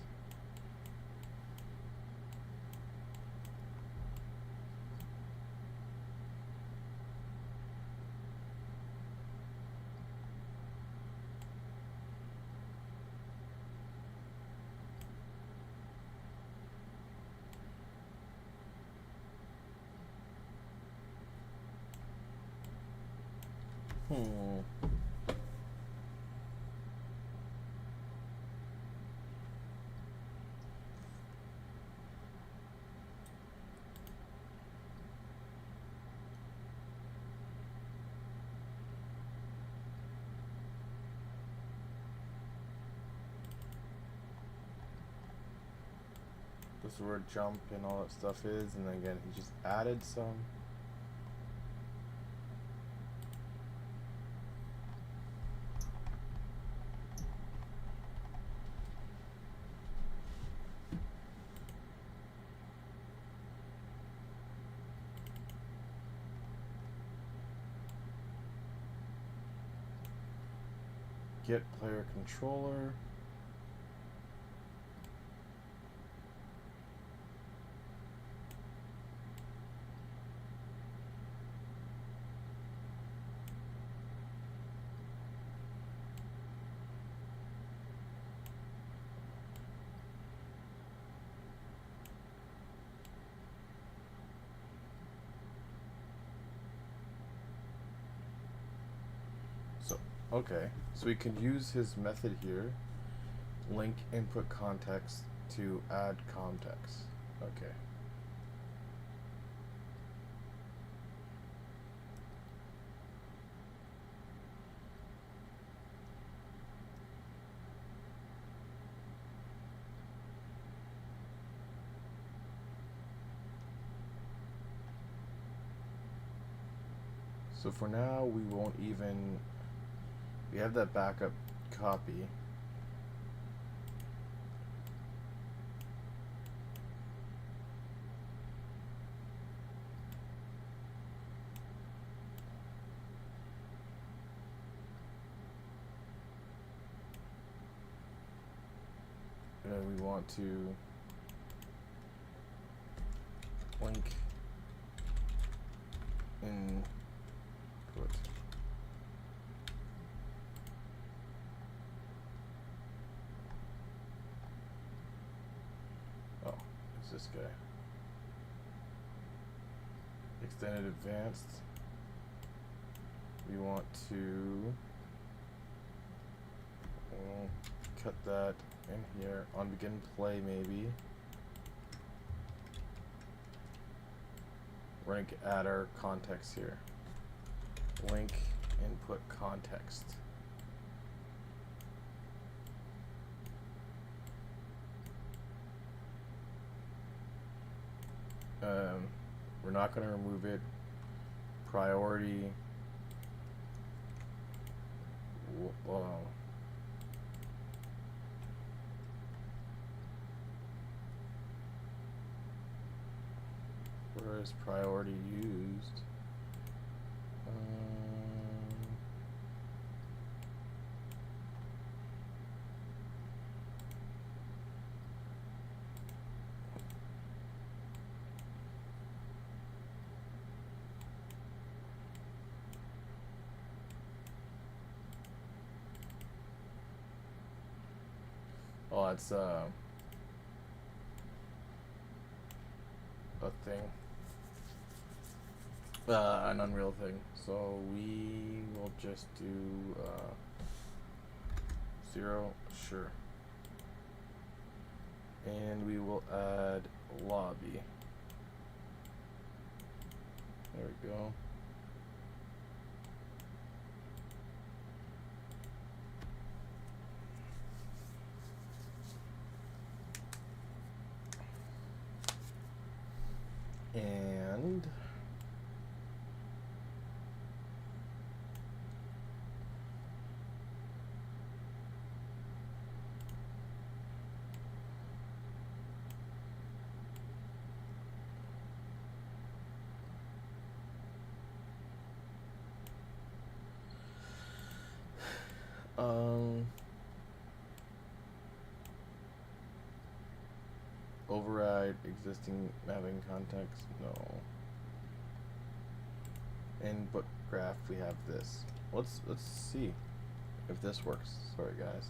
This is where jump and all that stuff is, and then again, he just added some. Get player controller. Okay, so we can use his method here, link input context to add context. Okay. So for now, we won't even. We have that backup copy. And we want to link input. Oh, it's this guy. Extended advanced. We want to cut that in here on begin play maybe. We're going to add our context here. Link input context. We're not going to remove it. Priority. Where is priority used? Oh, that's a thing. An Unreal thing. So we will just do 0, sure. And we will add lobby. There we go. And override existing mapping context, no. Input graph, we have this. Let's see if this works. Sorry guys.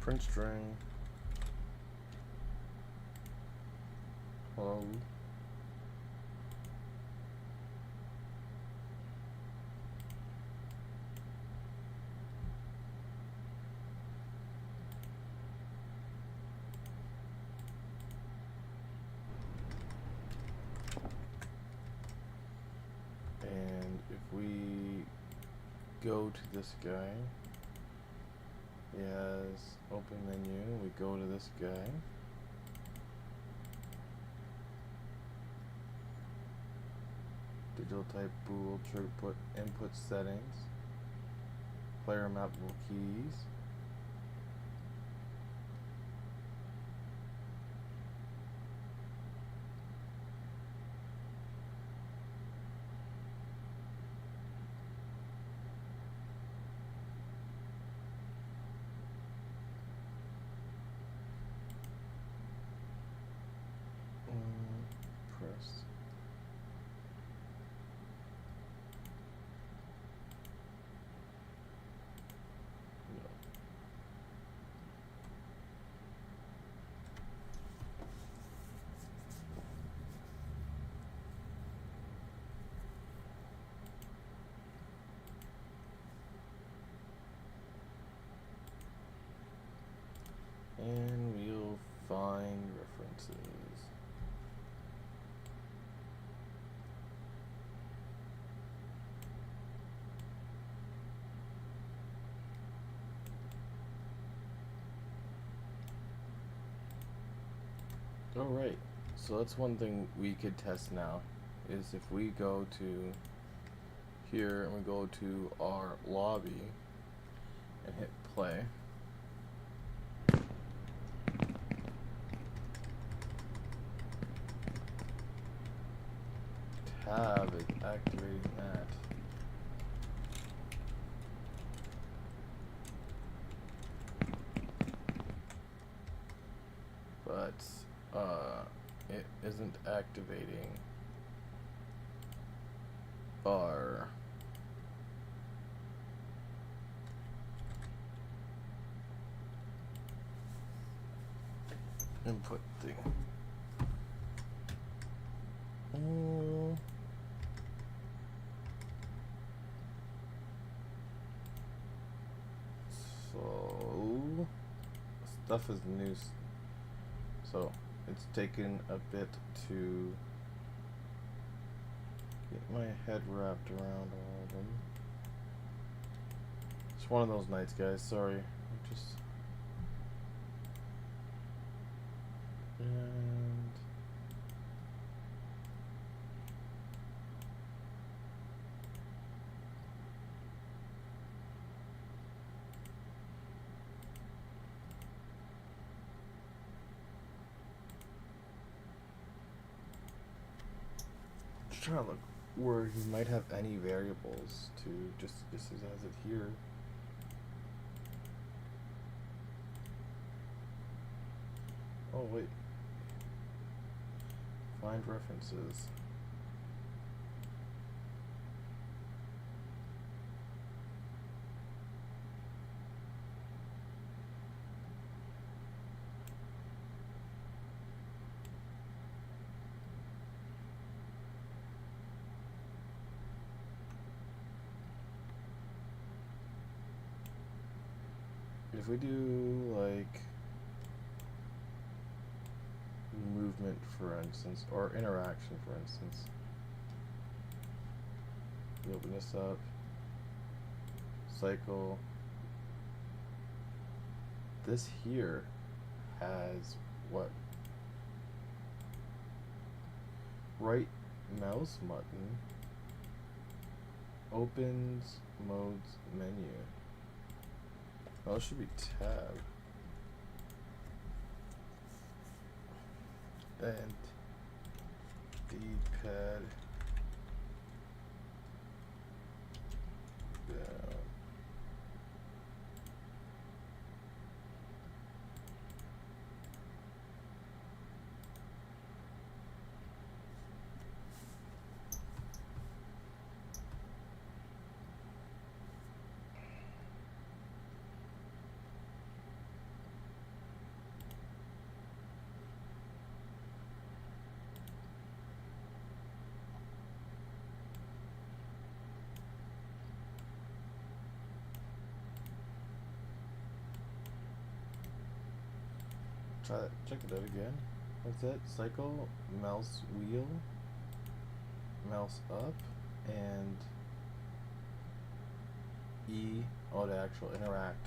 Print string. Hello. And if we go to this guy, he has open menu, we go to this guy. Digital type bool, trigger put input settings, player mappable keys. Press. And we'll find references. Alright, So that's one thing we could test now, is if we go to here and we go to our lobby and hit play. Tab is activating that. But it isn't activating our input thing. So stuff is new. So it's taken a bit to get my head wrapped around all of them. It's one of those nights, guys. Sorry. I'm just and just trying to look where he might have any variables to just this is as it here. Oh wait. Find references. If we do like movement, for instance, or interaction, for instance, we open this up, cycle. This here has what? Right mouse button opens modes menu. Oh, it should be tab. And D-pad down. Try that. Check it out again. What's that? Cycle, mouse wheel, mouse up, and E. Oh, to actual interact.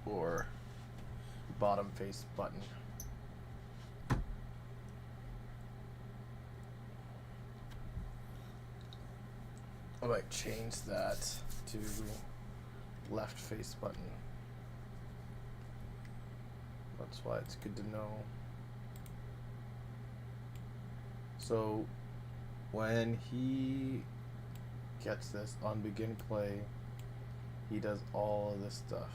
Or bottom face button. I might change that to left face button. That's why it's good to know. So when he gets this on begin play, he does all of this stuff.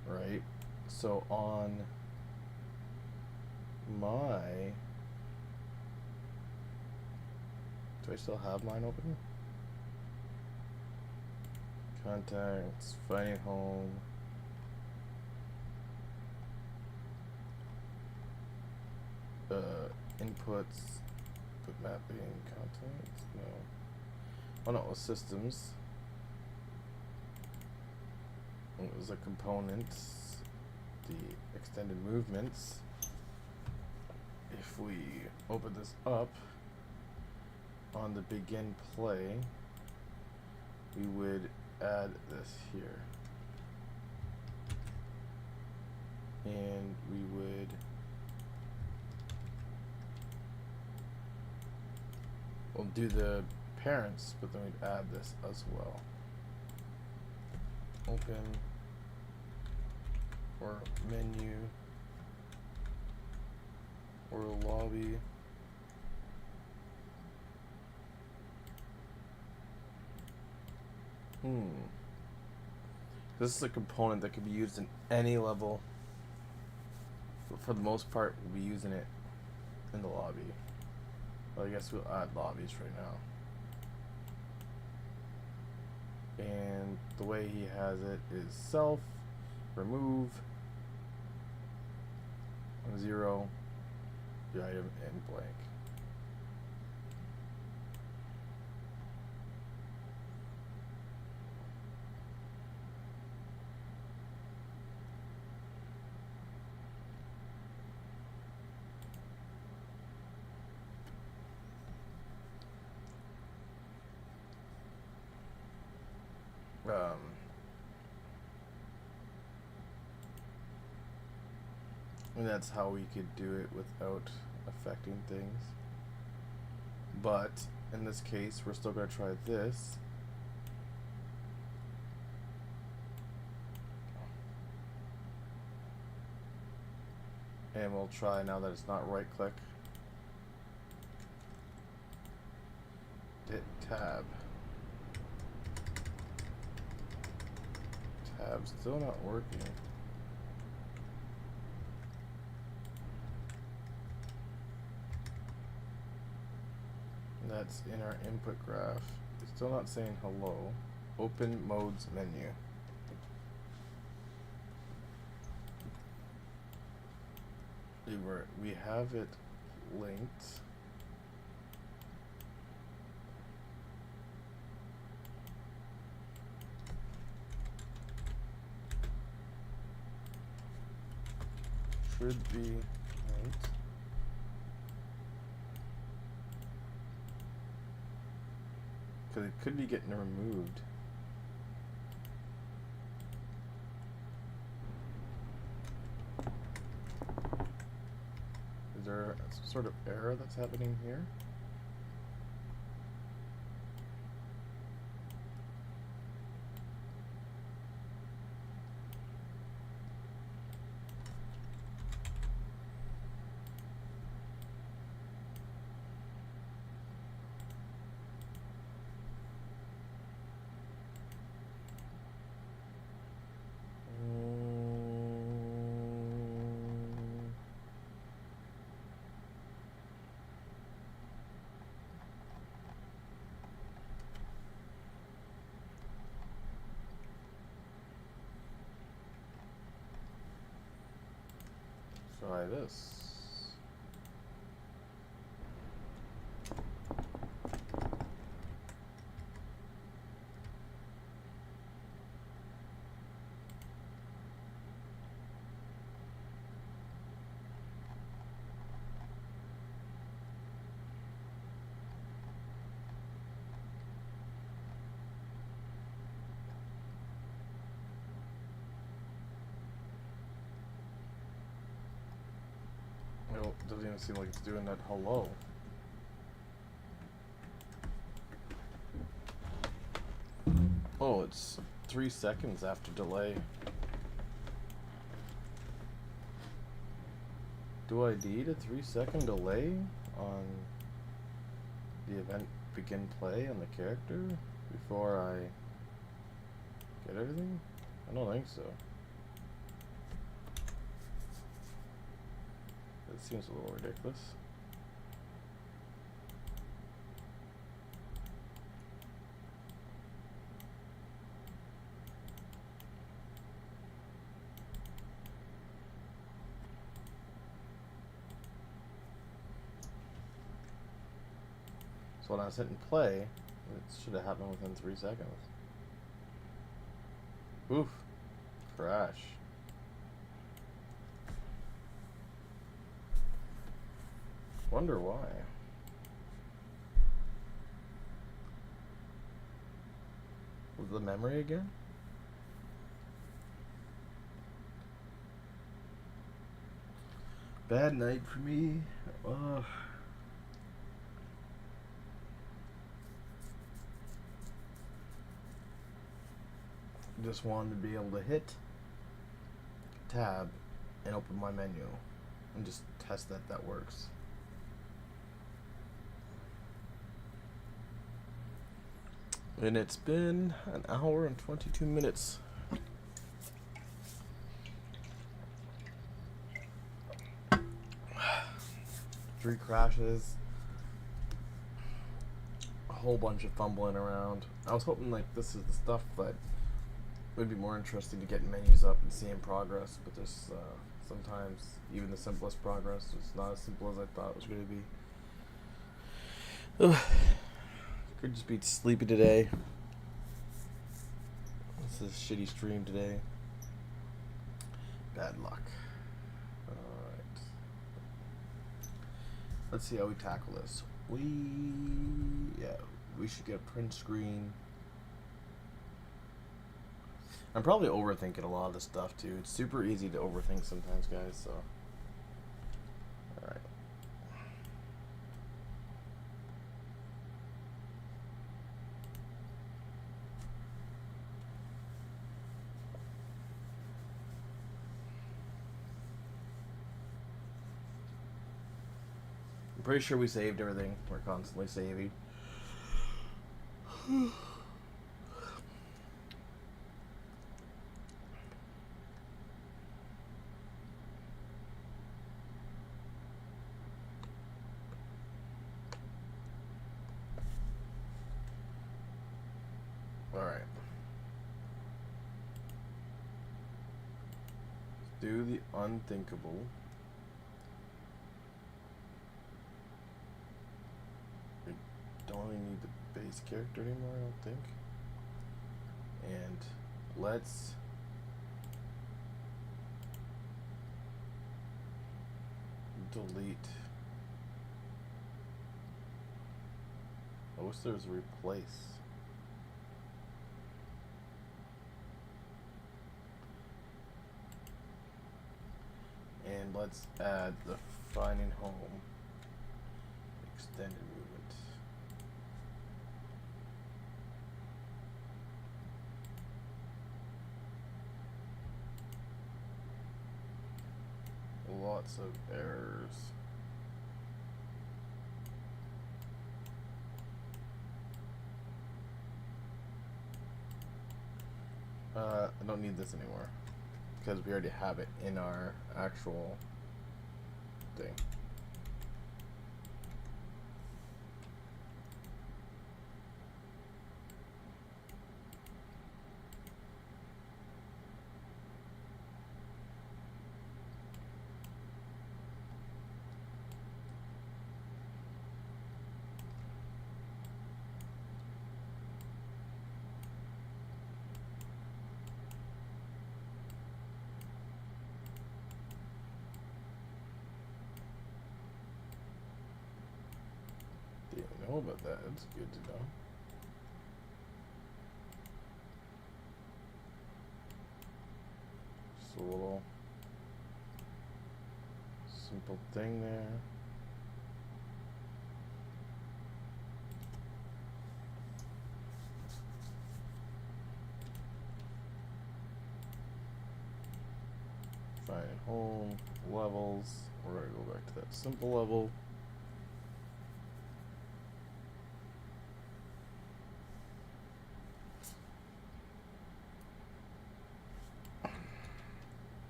Right? So on my, do I still have mine open? Contacts, finding home. Inputs, put mapping, contacts, no. Oh no, it was systems. It was the components, the extended movements. If we open this up on the begin play, we would add this here. And we would we'll do the parents, but then we'd add this as well. Open or menu or lobby. This is a component that can be used in any level, but for the most part we'll be using it in the lobby. Well, I guess we'll add lobbies right now. And the way he has it is self, remove, 0, the item, and blank. And that's how we could do it without affecting things. But in this case, we're still going to try this. And we'll try, now that it's not right click, hit tab. Tab's still not working. That's in our input graph. It's still not saying hello. Open modes menu. We have it linked. Should be linked. Because it could be getting removed. Is there some sort of error that's happening here? Try this. It doesn't even seem like it's doing that hello. Oh, it's 3 seconds after delay. Do I need a 3-second delay on the event begin play on the character before I get everything? I don't think so. It seems a little ridiculous. So when I was hitting play, it should have happened within 3 seconds. Oof. Crash. Wonder why. Was the memory again? Bad night for me. Ugh. Just wanted to be able to hit tab and open my menu and just test that that works. And it's been an hour and 22 minutes. Three crashes. A whole bunch of fumbling around. I was hoping like this is the stuff that would be more interesting to get menus up and seeing progress, but there's sometimes even the simplest progress is not as simple as I thought it was going to be. Ugh. Could just be sleepy today. This is a shitty stream today. Bad luck. Alright. Let's see how we tackle this. We should get a print screen. I'm probably overthinking a lot of this stuff too. It's super easy to overthink sometimes, guys, so. Alright. I'm pretty sure we saved everything. We're constantly saving. Alright. Do the unthinkable. We don't really need the base character anymore, I don't think. And let's delete. I wish there was a replace. And let's add the finding home extended movement. Lots of errors. I don't need this anymore because we already have it in our actual thing. Didn't know about that. That's good to know. Just a little simple thing there. Find home, levels. We're going to go back to that simple level.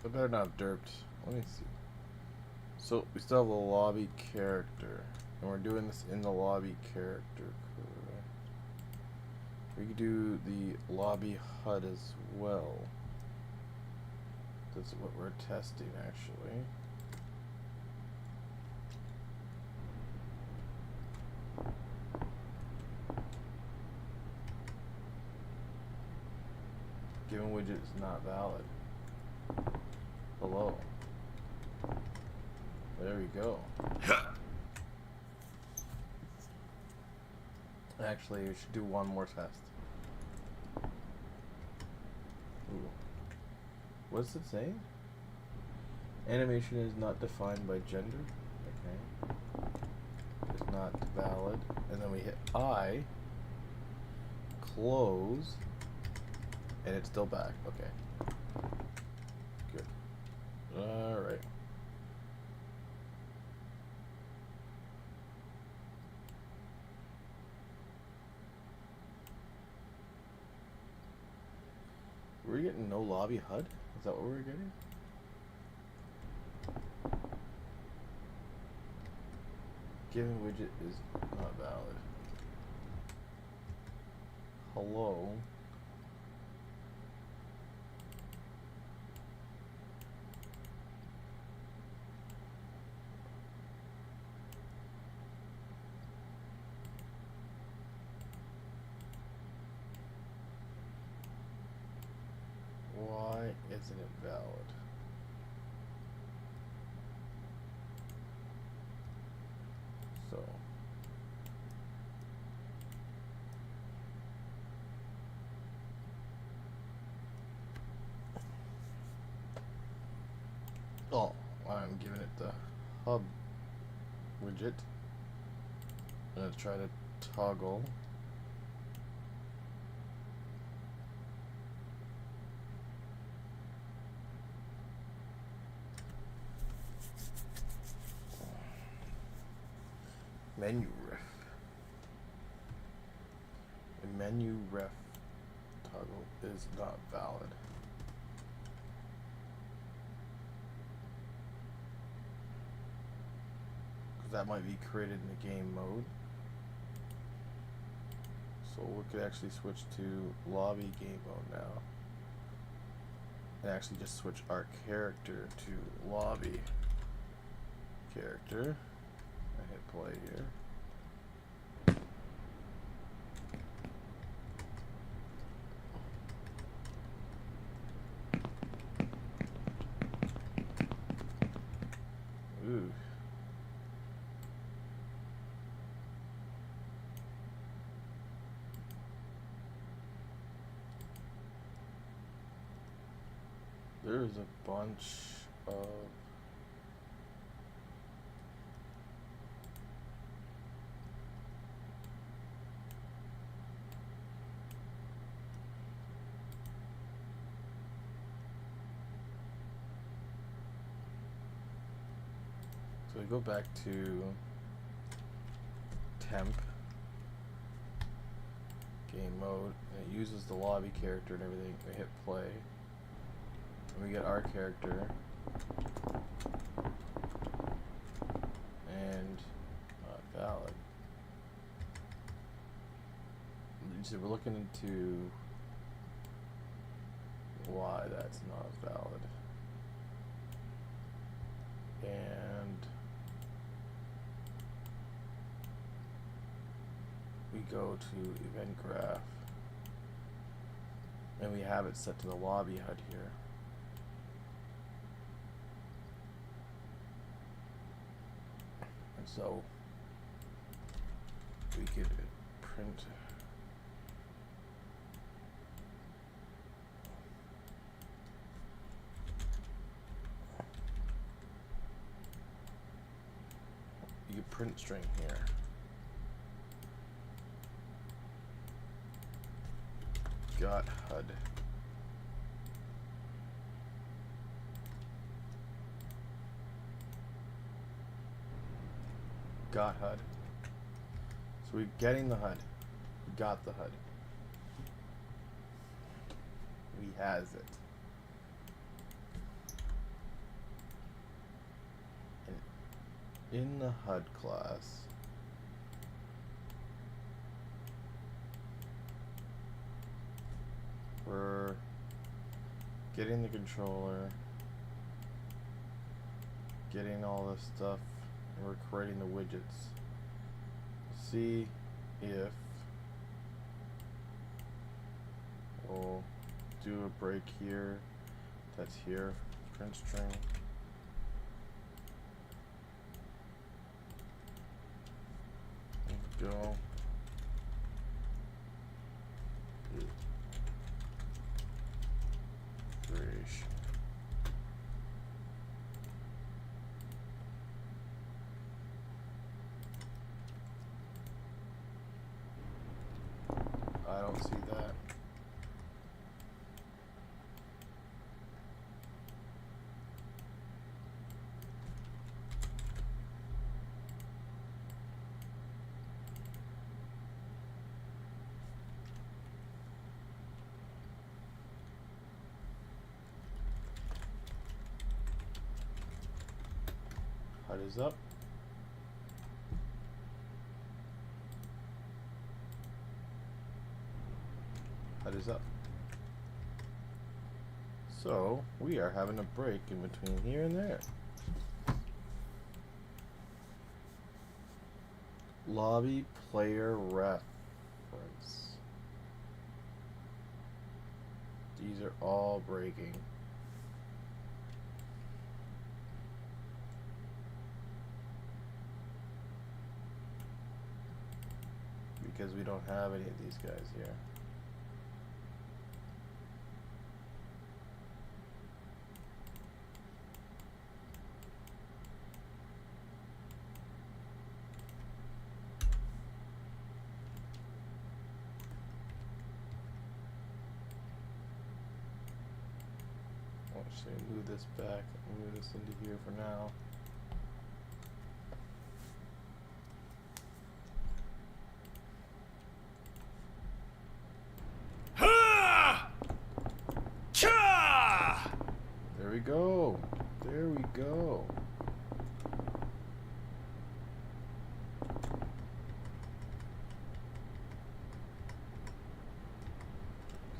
I better not have derped. Let me see. So we still have the lobby character, and we're doing this in the lobby character, correct? We could do the lobby HUD as well. That's what we're testing, actually. Given widget is not valid. Below. There we go. Actually, we should do one more test. Ooh. What's it saying? Animation is not defined by gender. Okay. It's not valid. And then we hit I. Close. And it's still back. Okay. Good. Alright. We're getting no lobby HUD? Is that what we're getting? Given widget is not valid. Hello? Why isn't it valid? So I'm giving it the hub widget. Let's try to toggle. Menu ref. A menu ref toggle is not valid. Because that might be created in the game mode. So we could actually switch to lobby game mode now. And actually just switch our character to lobby character. I hit play here. Ooh. There's a bunch of so we go back to temp game mode and it uses the lobby character and everything. We hit play. We get our character and not valid. So we're looking into why that's not valid. And we go to event graph and we have it set to the lobby HUD here. So we could print print string here. Got HUD. Got HUD. So we're getting the HUD. We got the HUD. We has it. And in the HUD class, we're getting the controller, getting all this stuff, and we're creating the widgets. See if we'll do a break here. That's here. Print string. Go. Creation. don't see that. HUD is up. HUD is up. So, we are having a break in between here and there. Lobby player reference. These are all breaking. Because we don't have any of these guys here. Actually, move this back, move this into here for now. There we go. There we go.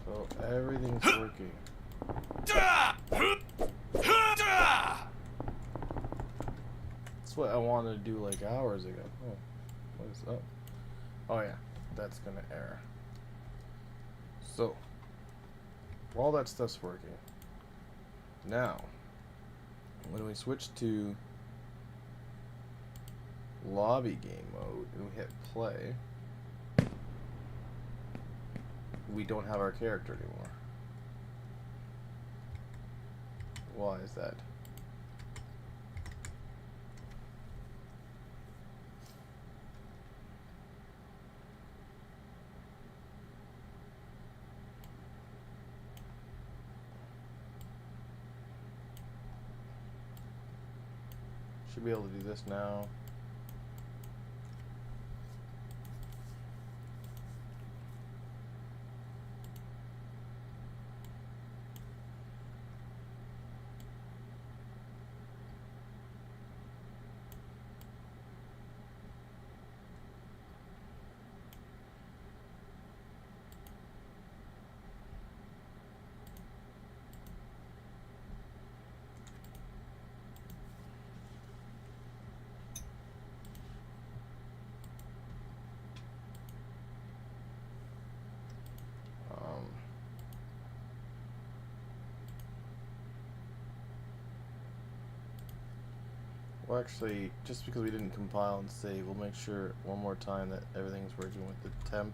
So everything's working. That's what I wanted to do like hours ago. Oh, what is up? Oh yeah, that's gonna error. So, all that stuff's working. Now, when we switch to lobby game mode and we hit play, we don't have our character anymore. Why is that? Should be able to do this now. Well, actually, just because we didn't compile and save, we'll make sure one more time that everything's working with the temp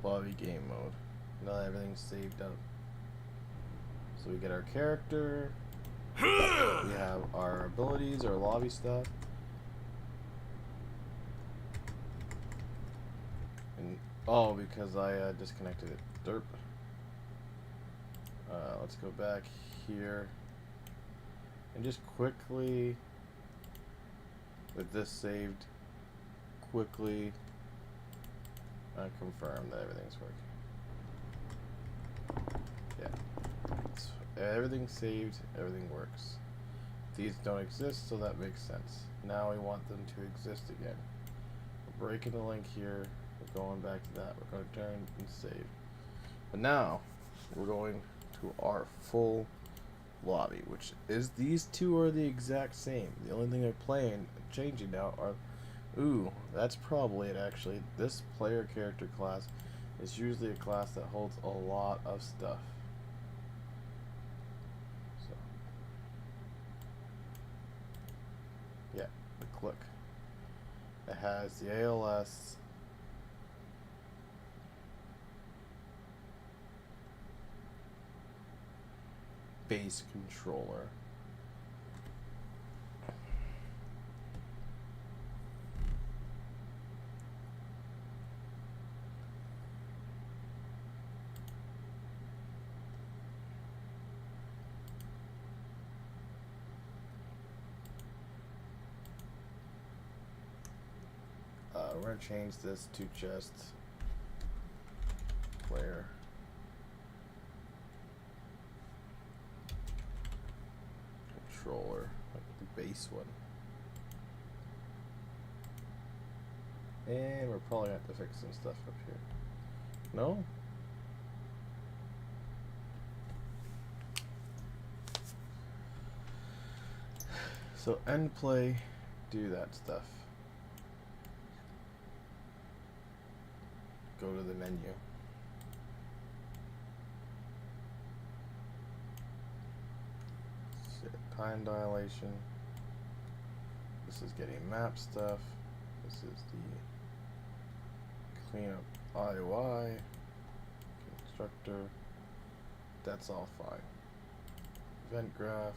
lobby game mode. Now that everything's saved up. So we get our character, we have our abilities, our lobby stuff, and oh, because I disconnected it. Derp. Let's go back here. And just quickly, with this saved, quickly confirm that everything's working. Yeah. So everything's saved, everything works. These don't exist, so that makes sense. Now we want them to exist again. We're breaking the link here, we're going back to that, we're going to turn and save. But now, we're going to our full lobby, which is these two are the exact same. The only thing they're changing now are, ooh, that's probably it actually. This player character class is usually a class that holds a lot of stuff. So, yeah, the click. It has the ALS. Base controller. We're going to change this to just player. Controller, like the base one. And we're probably going to have to fix some stuff up here. No? So end play, do that stuff. Go to the menu. Set time dilation. This is getting map stuff. This is the clean up IOI, constructor. That's all fine. Event graph.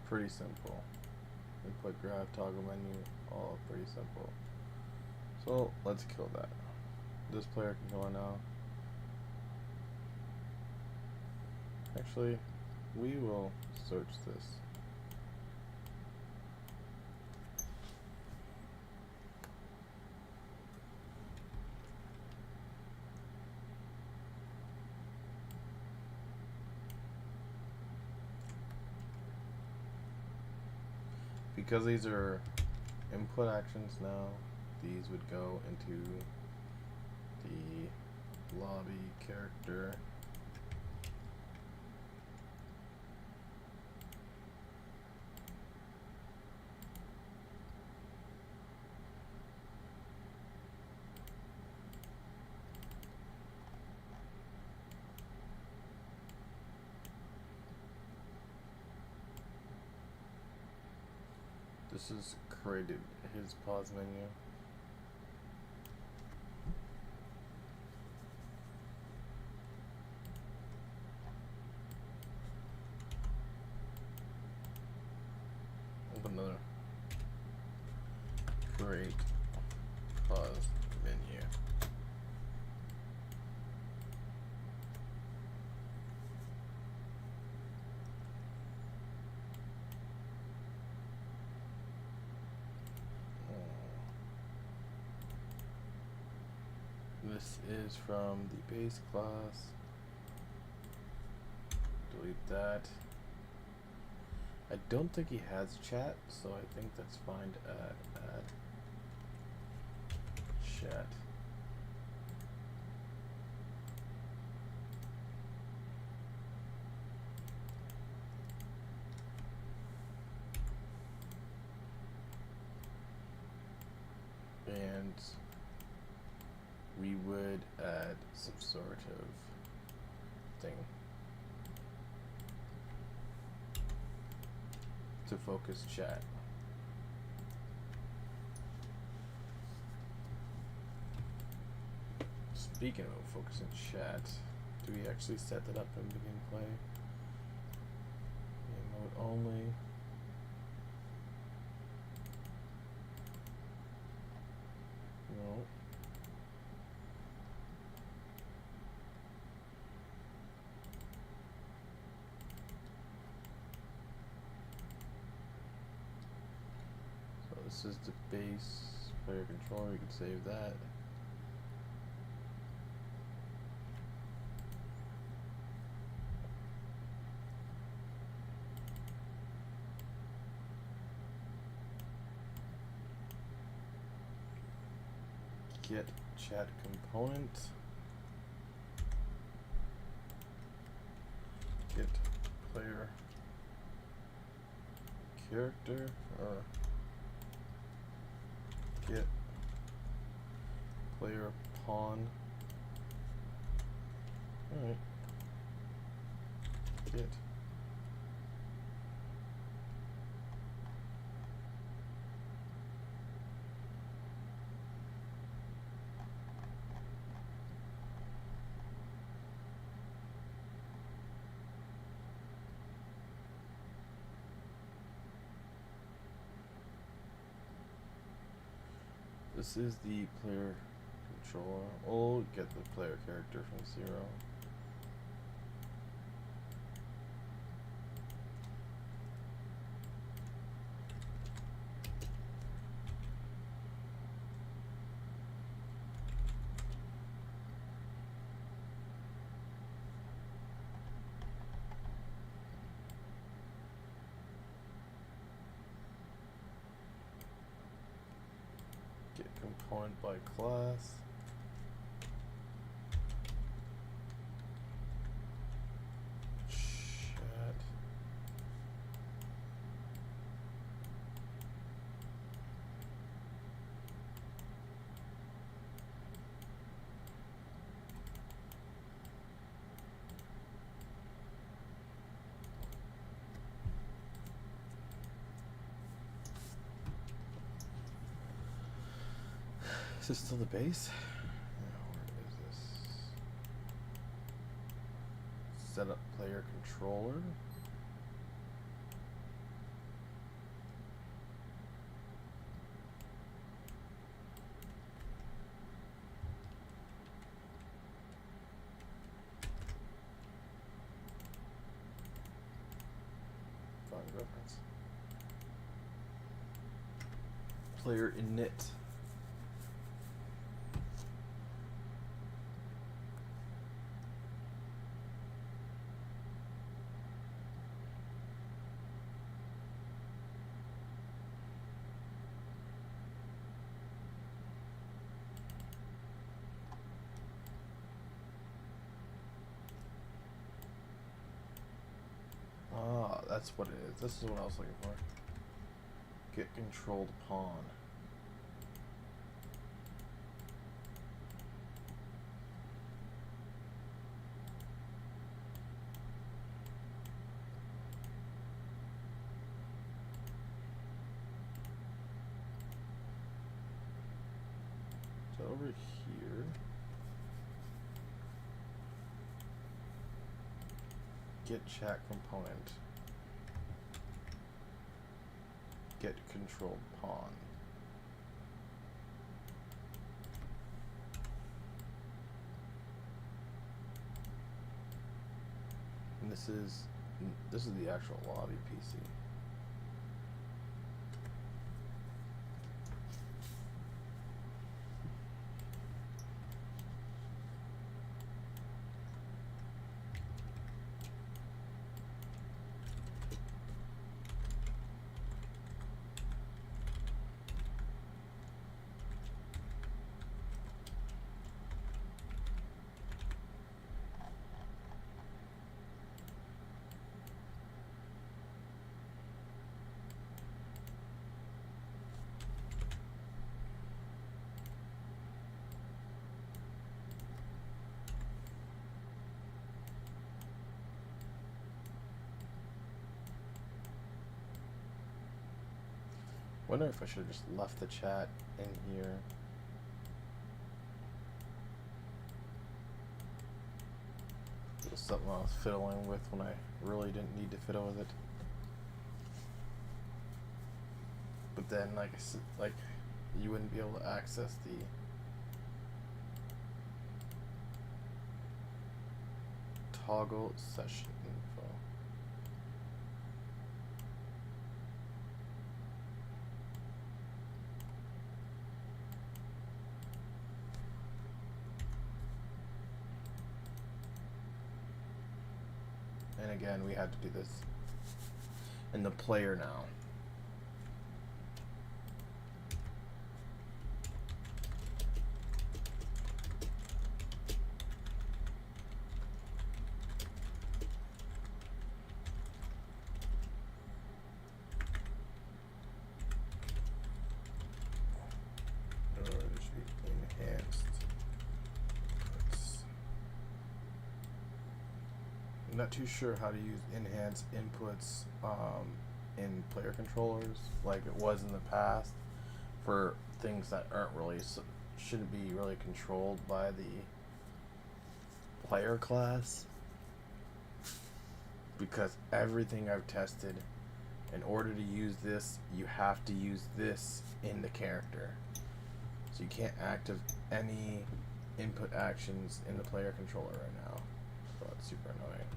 Pretty simple. Input graph, toggle menu, all pretty simple. So let's kill that. This player can go on now. Actually, we will search this. Because these are input actions now, these would go into the lobby character. This is created his pause menu. Open another. Create pause menu. This is from the base class. Delete that. I don't think he has chat, so I think that's fine to add chat. And we would add some sort of thing to focus chat. Speaking of focusing chat, do we actually set that up in begin play? Mode only. No. So this is the base player controller. You can save that. Get chat component. Get player character, or get player pawn. Alright. Get This is the player controller. We'll get the player character from 0. component by class. Chat. Is this still the base? Where is this? Set up player controller. Find reference. Player init. Ah, that's what it is. This is what I was looking for. Get controlled pawn. So over here. Get chat component. Get controlled pawn. And this is the actual lobby PC. Wonder if I should have just left the chat in here. It was something I was fiddling with when I really didn't need to fiddle with it. But then, like I said, like you wouldn't be able to access the toggle session info. And again, we had to do this in the player now. Or it should be enhanced. I'm not too sure how to use enhanced inputs in player controllers like it was in the past for things that aren't really shouldn't be really controlled by the player class, because everything I've tested, in order to use this you have to use this in the character, so you can't active any input actions in the player controller right now. So it's super annoying.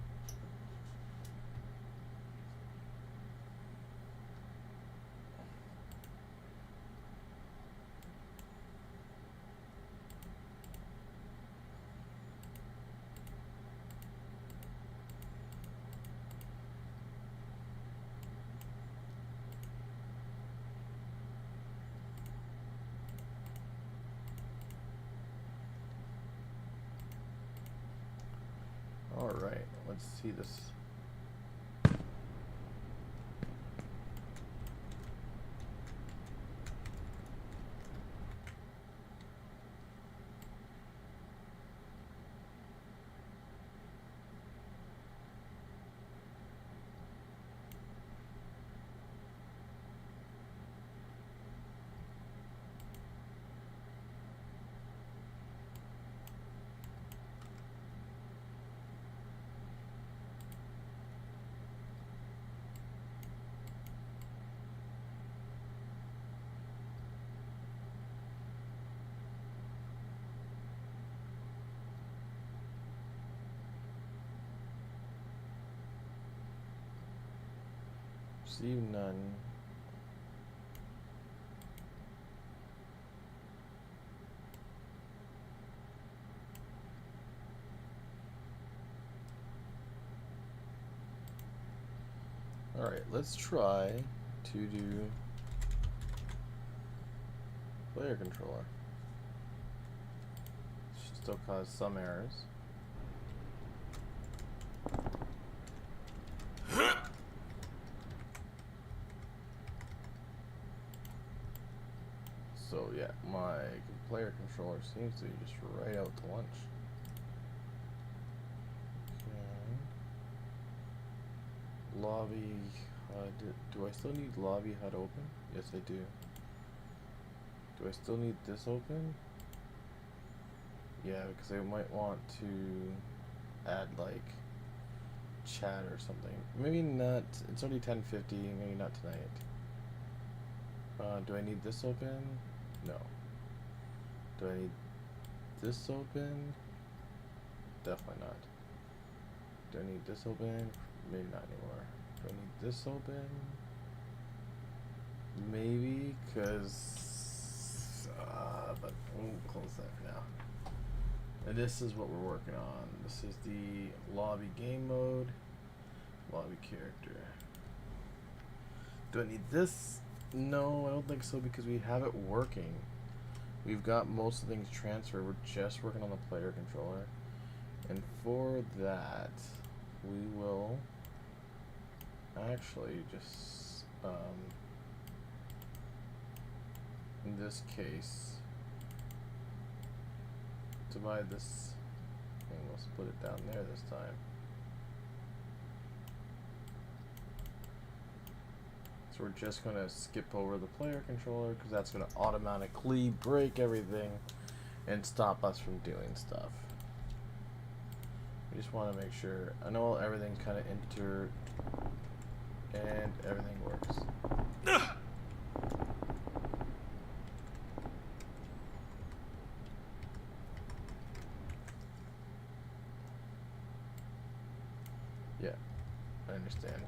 Alright, let's see this. Receive none. Alright, let's try to do player controller. Should still cause some errors. So yeah, my player controller seems to be just right out to lunch. Okay. Lobby HUD. Do I still need lobby HUD open? Yes, I do. Do I still need this open? Yeah, because I might want to add like chat or something. Maybe not. It's already 10:50. Maybe not tonight. Do I need this open? No. Do I need this open? Definitely not. Do I need this open? Maybe not anymore. Do I need this open? Maybe, because... but we'll close that for now. And this is what we're working on. This is the lobby game mode. Lobby character. Do I need this? No, I don't think so, because we have it working. We've got most of the things transferred. We're just working on the player controller. And for that, we will actually just, in this case, divide this, and we'll split it down there this time. So we're just going to skip over the player controller because that's going to automatically break everything and stop us from doing stuff. We just want to make sure, I know everything's kind of entered and everything works. Yeah, I understand.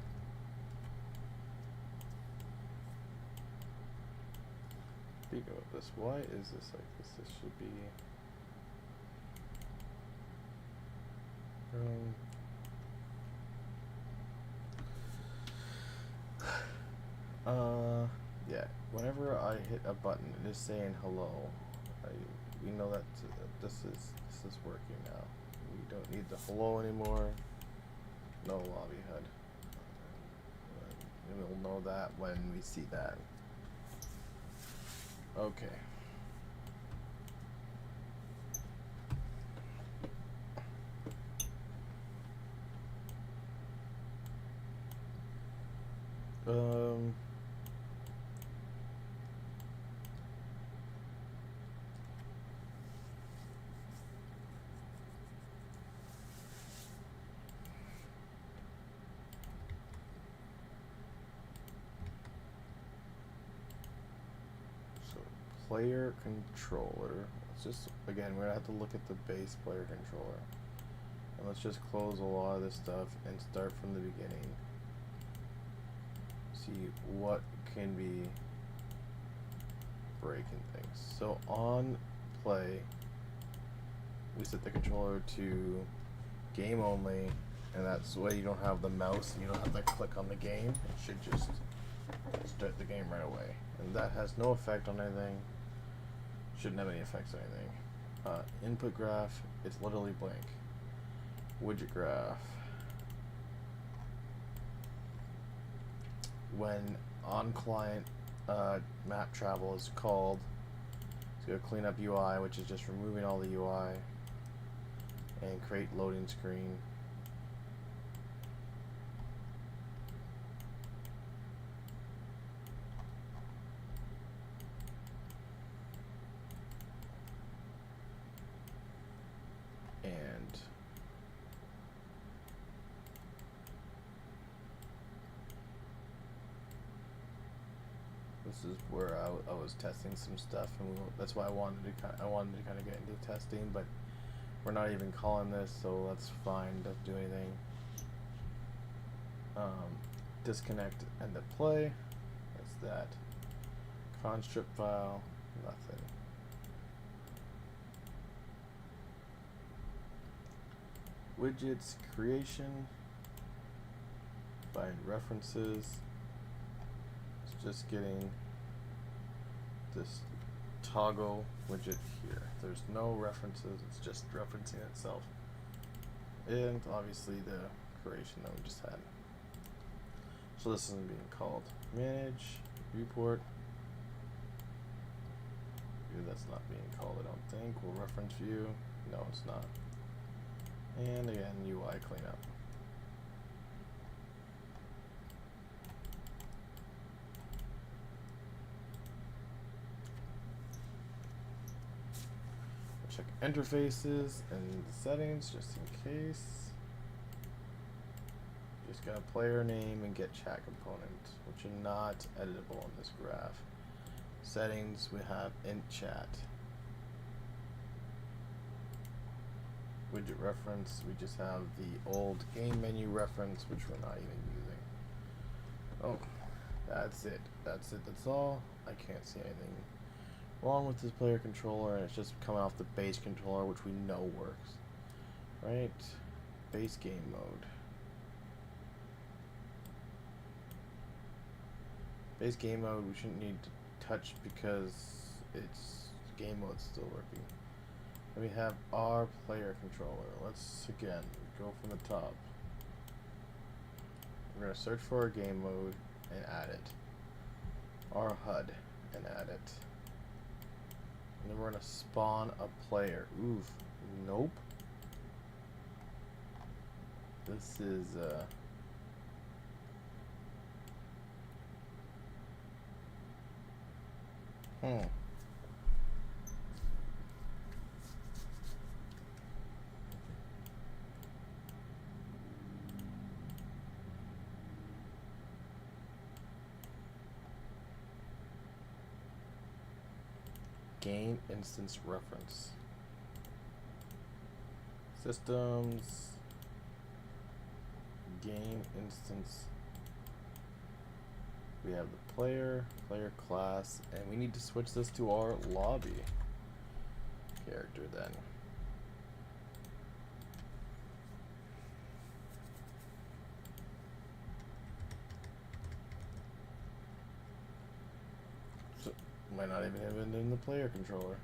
Speaking of this, why is this like this? This should be yeah, whenever I hit a button it is saying hello. We know that this is working now. We don't need the hello anymore. No lobby HUD. And we'll know that when we see that. Okay. Player controller. Let's just, again, we're gonna have to look at the base player controller. And let's just close a lot of this stuff and start from the beginning. See what can be breaking things. So on play, we set the controller to game only, and that's the way you don't have the mouse and you don't have to click on the game. It should just start the game right away. And that has no effect on anything. Shouldn't have any effects on anything. Input graph, it's literally blank. Widget graph. When on client map travel is called, so go clean up UI, which is just removing all the UI, and create loading screen. And this is where I was testing some stuff, and that's why I wanted to kind of get into testing, but we're not even calling this, so that's fine. Doesn't do anything. Disconnect and the play. That's that. Constrip file. Nothing. Widgets creation. Find references. It's just getting this toggle widget here. There's no references, it's just referencing itself. And obviously the creation that we just had. So this isn't being called. Manage, viewport. View, that's not being called, I don't think. We'll reference view. No, it's not. And again, UI cleanup. Check interfaces and settings just in case. Just got a player name and get chat component, which are not editable in this graph. Settings, we have int chat. Widget reference, we just have the old game menu reference, which we're not even using. Oh, that's it. That's it. That's all. I can't see anything wrong with this player controller, and it's just coming off the base controller, which we know works. Right? Base game mode. Base game mode we shouldn't need to touch because it's game mode still working. And we have our player controller. Let's again go from the top. We're going to search for our game mode and add it. Our HUD and add it. And then we're going to spawn a player. Oof. Nope. This is game instance reference. Systems. Game instance. We have the player class, and we need to switch this to our lobby character then. So, might not even have been in the player controller.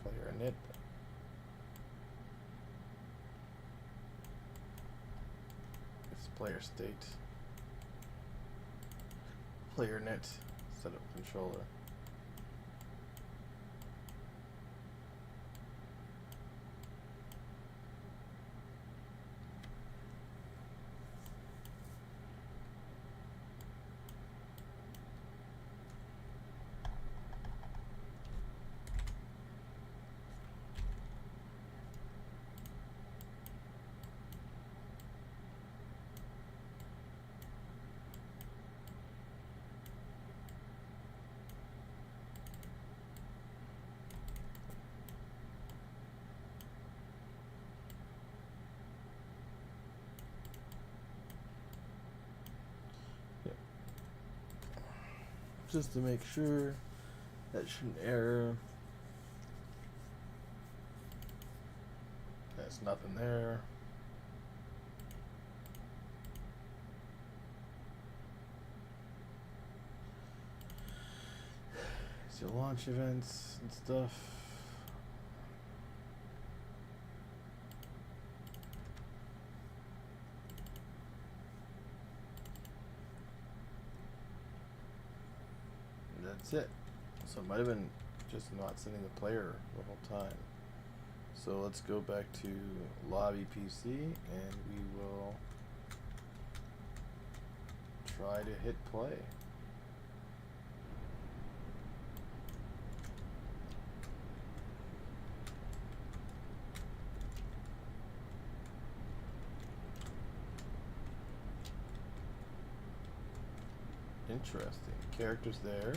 Player init. Player state, player net, setup controller. Just to make sure that shouldn't error. There's nothing there. Do launch events and stuff. And that's it. So it might have been just not sending the player the whole time. So let's go back to lobby PC and we will try to hit play. Interesting. Characters there.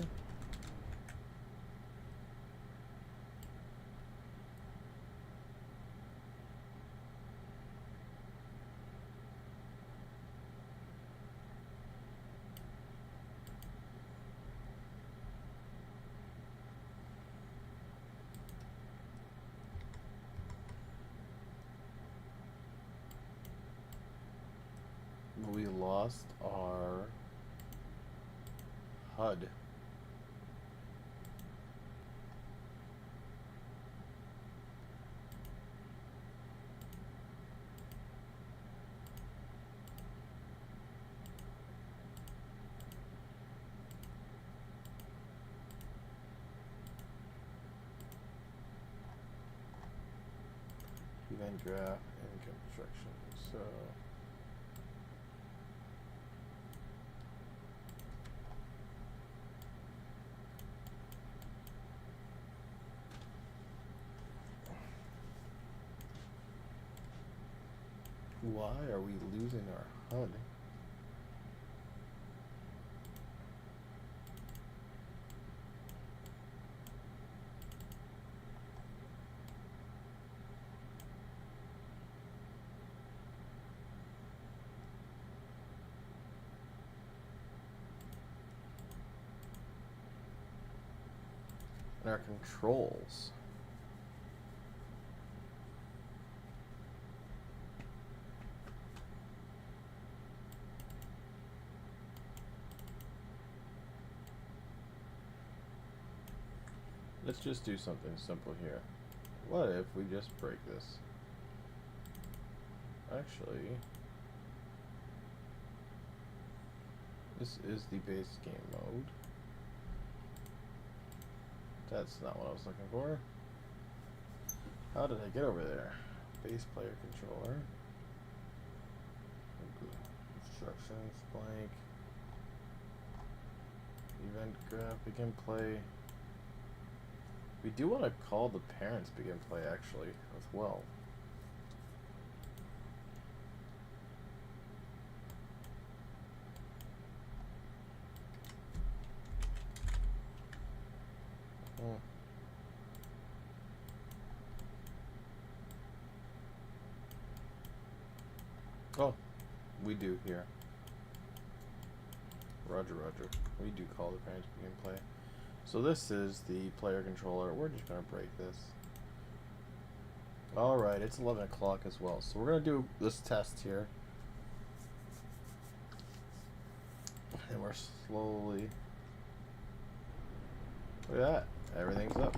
We lost our HUD. Event graph and construction. So why are we losing our HUD? And our controls. Let's just do something simple here. What if we just break this? Actually, this is the base game mode. That's not what I was looking for. How did I get over there? Base player controller. Instructions, blank. Event graph, begin play. We do want to call the parents begin play actually as well. Oh, we do here. Roger, roger. We do call the parents begin play. So this is the player controller. We're just going to break this. Alright, it's 11 o'clock as well. So we're going to do this test here. And we're slowly... Look at that. Everything's up.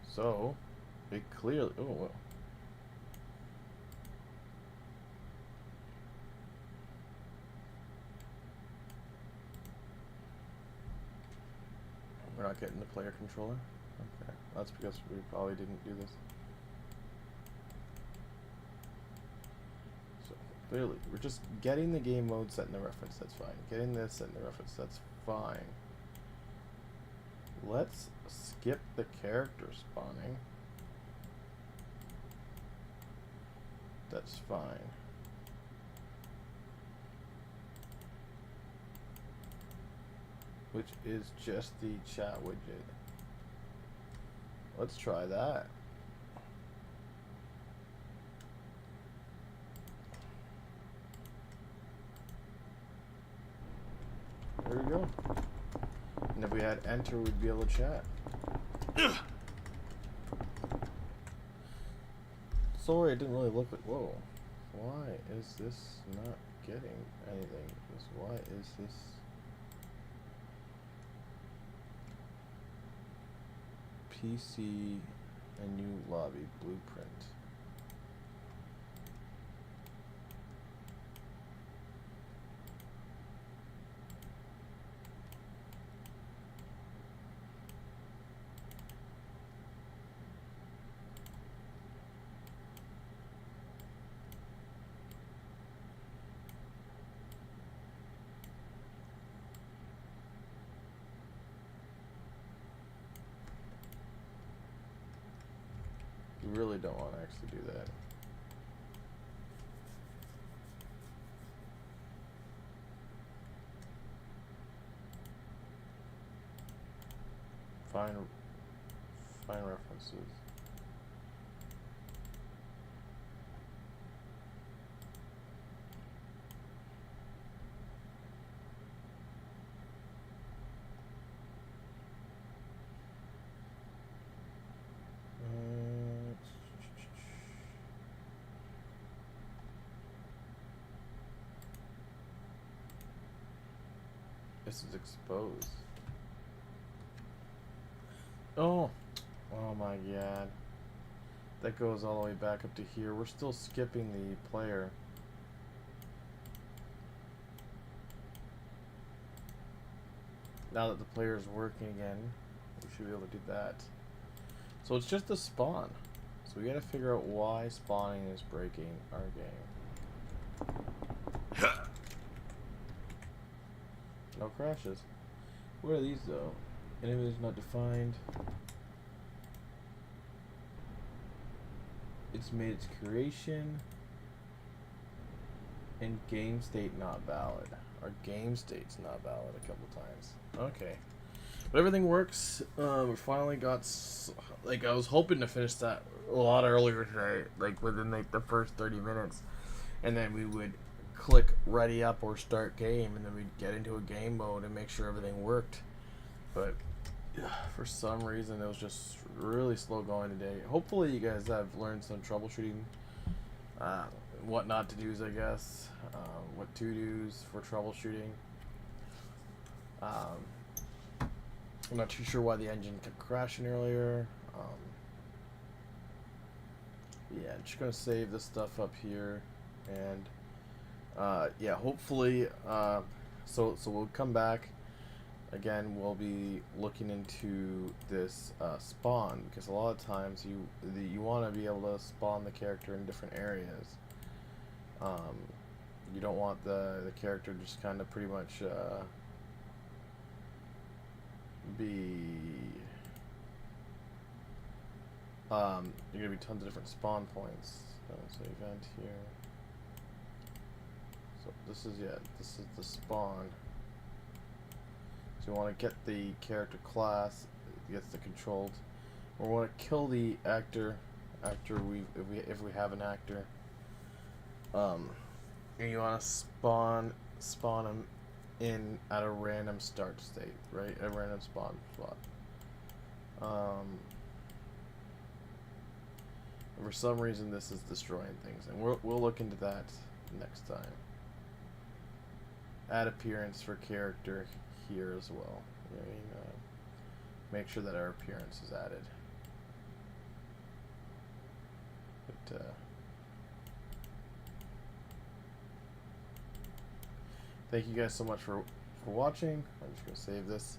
So, it clearly... Oh, well. We're not getting the player controller? Okay. That's because we probably didn't do this. So, clearly, we're just getting the game mode set in the reference, that's fine. Getting this set in the reference, that's fine. Let's skip the character spawning. That's fine. Which is just the chat widget. Let's try that. There we go. And if we had enter, we'd be able to chat. Sorry, it didn't really look like... Whoa. Why is this not getting anything? Why is this... PC and new lobby blueprint. You really don't want to actually do that. Find references. This is exposed. Oh my god. That goes all the way back up to here. We're still skipping the player. Now that the player is working again, we should be able to do that. So it's just a spawn. So we gotta figure out why spawning is breaking our game. No crashes. What are these though? Enemies not defined. It's made its creation. And game state not valid. Our game state's not valid a couple times. Okay. But everything works. We finally got, like, I was hoping to finish that a lot earlier today, like within like the first 30 minutes. And then we would click ready up or start game, and then we'd get into a game mode and make sure everything worked. But for some reason it was just really slow going today. Hopefully you guys have learned some troubleshooting, what not to do's, I guess, what to do's for troubleshooting. I'm not too sure why the engine kept crashing earlier. Yeah, I'm just gonna save this stuff up here, and yeah, hopefully, so we'll come back again. We'll be looking into this spawn, because a lot of times you want to be able to spawn the character in different areas. You don't want the character just kind of pretty much you're gonna be tons of different spawn points. So event here. So this is the spawn. So you want to get the character class, it gets the controlled. We want to kill the actor after if we have an actor. And you want to spawn him in at a random start state, right? A random spawn spot. For some reason this is destroying things, and we'll look into that next time. Add appearance for character here as well. Make sure that our appearance is added. But thank you guys so much for watching. I'm just gonna save this.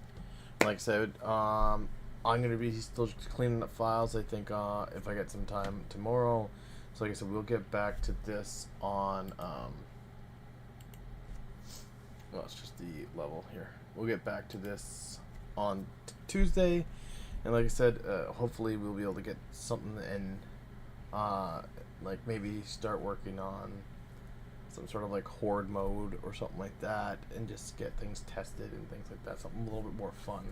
Like I said, I'm gonna be still just cleaning up files. I think if I get some time tomorrow. So like I said, we'll get back to this on well, it's just the level here. We'll get back to this on Tuesday, and like I said, hopefully we'll be able to get something in, like maybe start working on some sort of like horde mode or something like that, and just get things tested and things like that. Something a little bit more fun.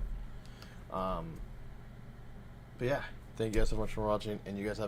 But yeah, thank you guys so much for watching, and you guys have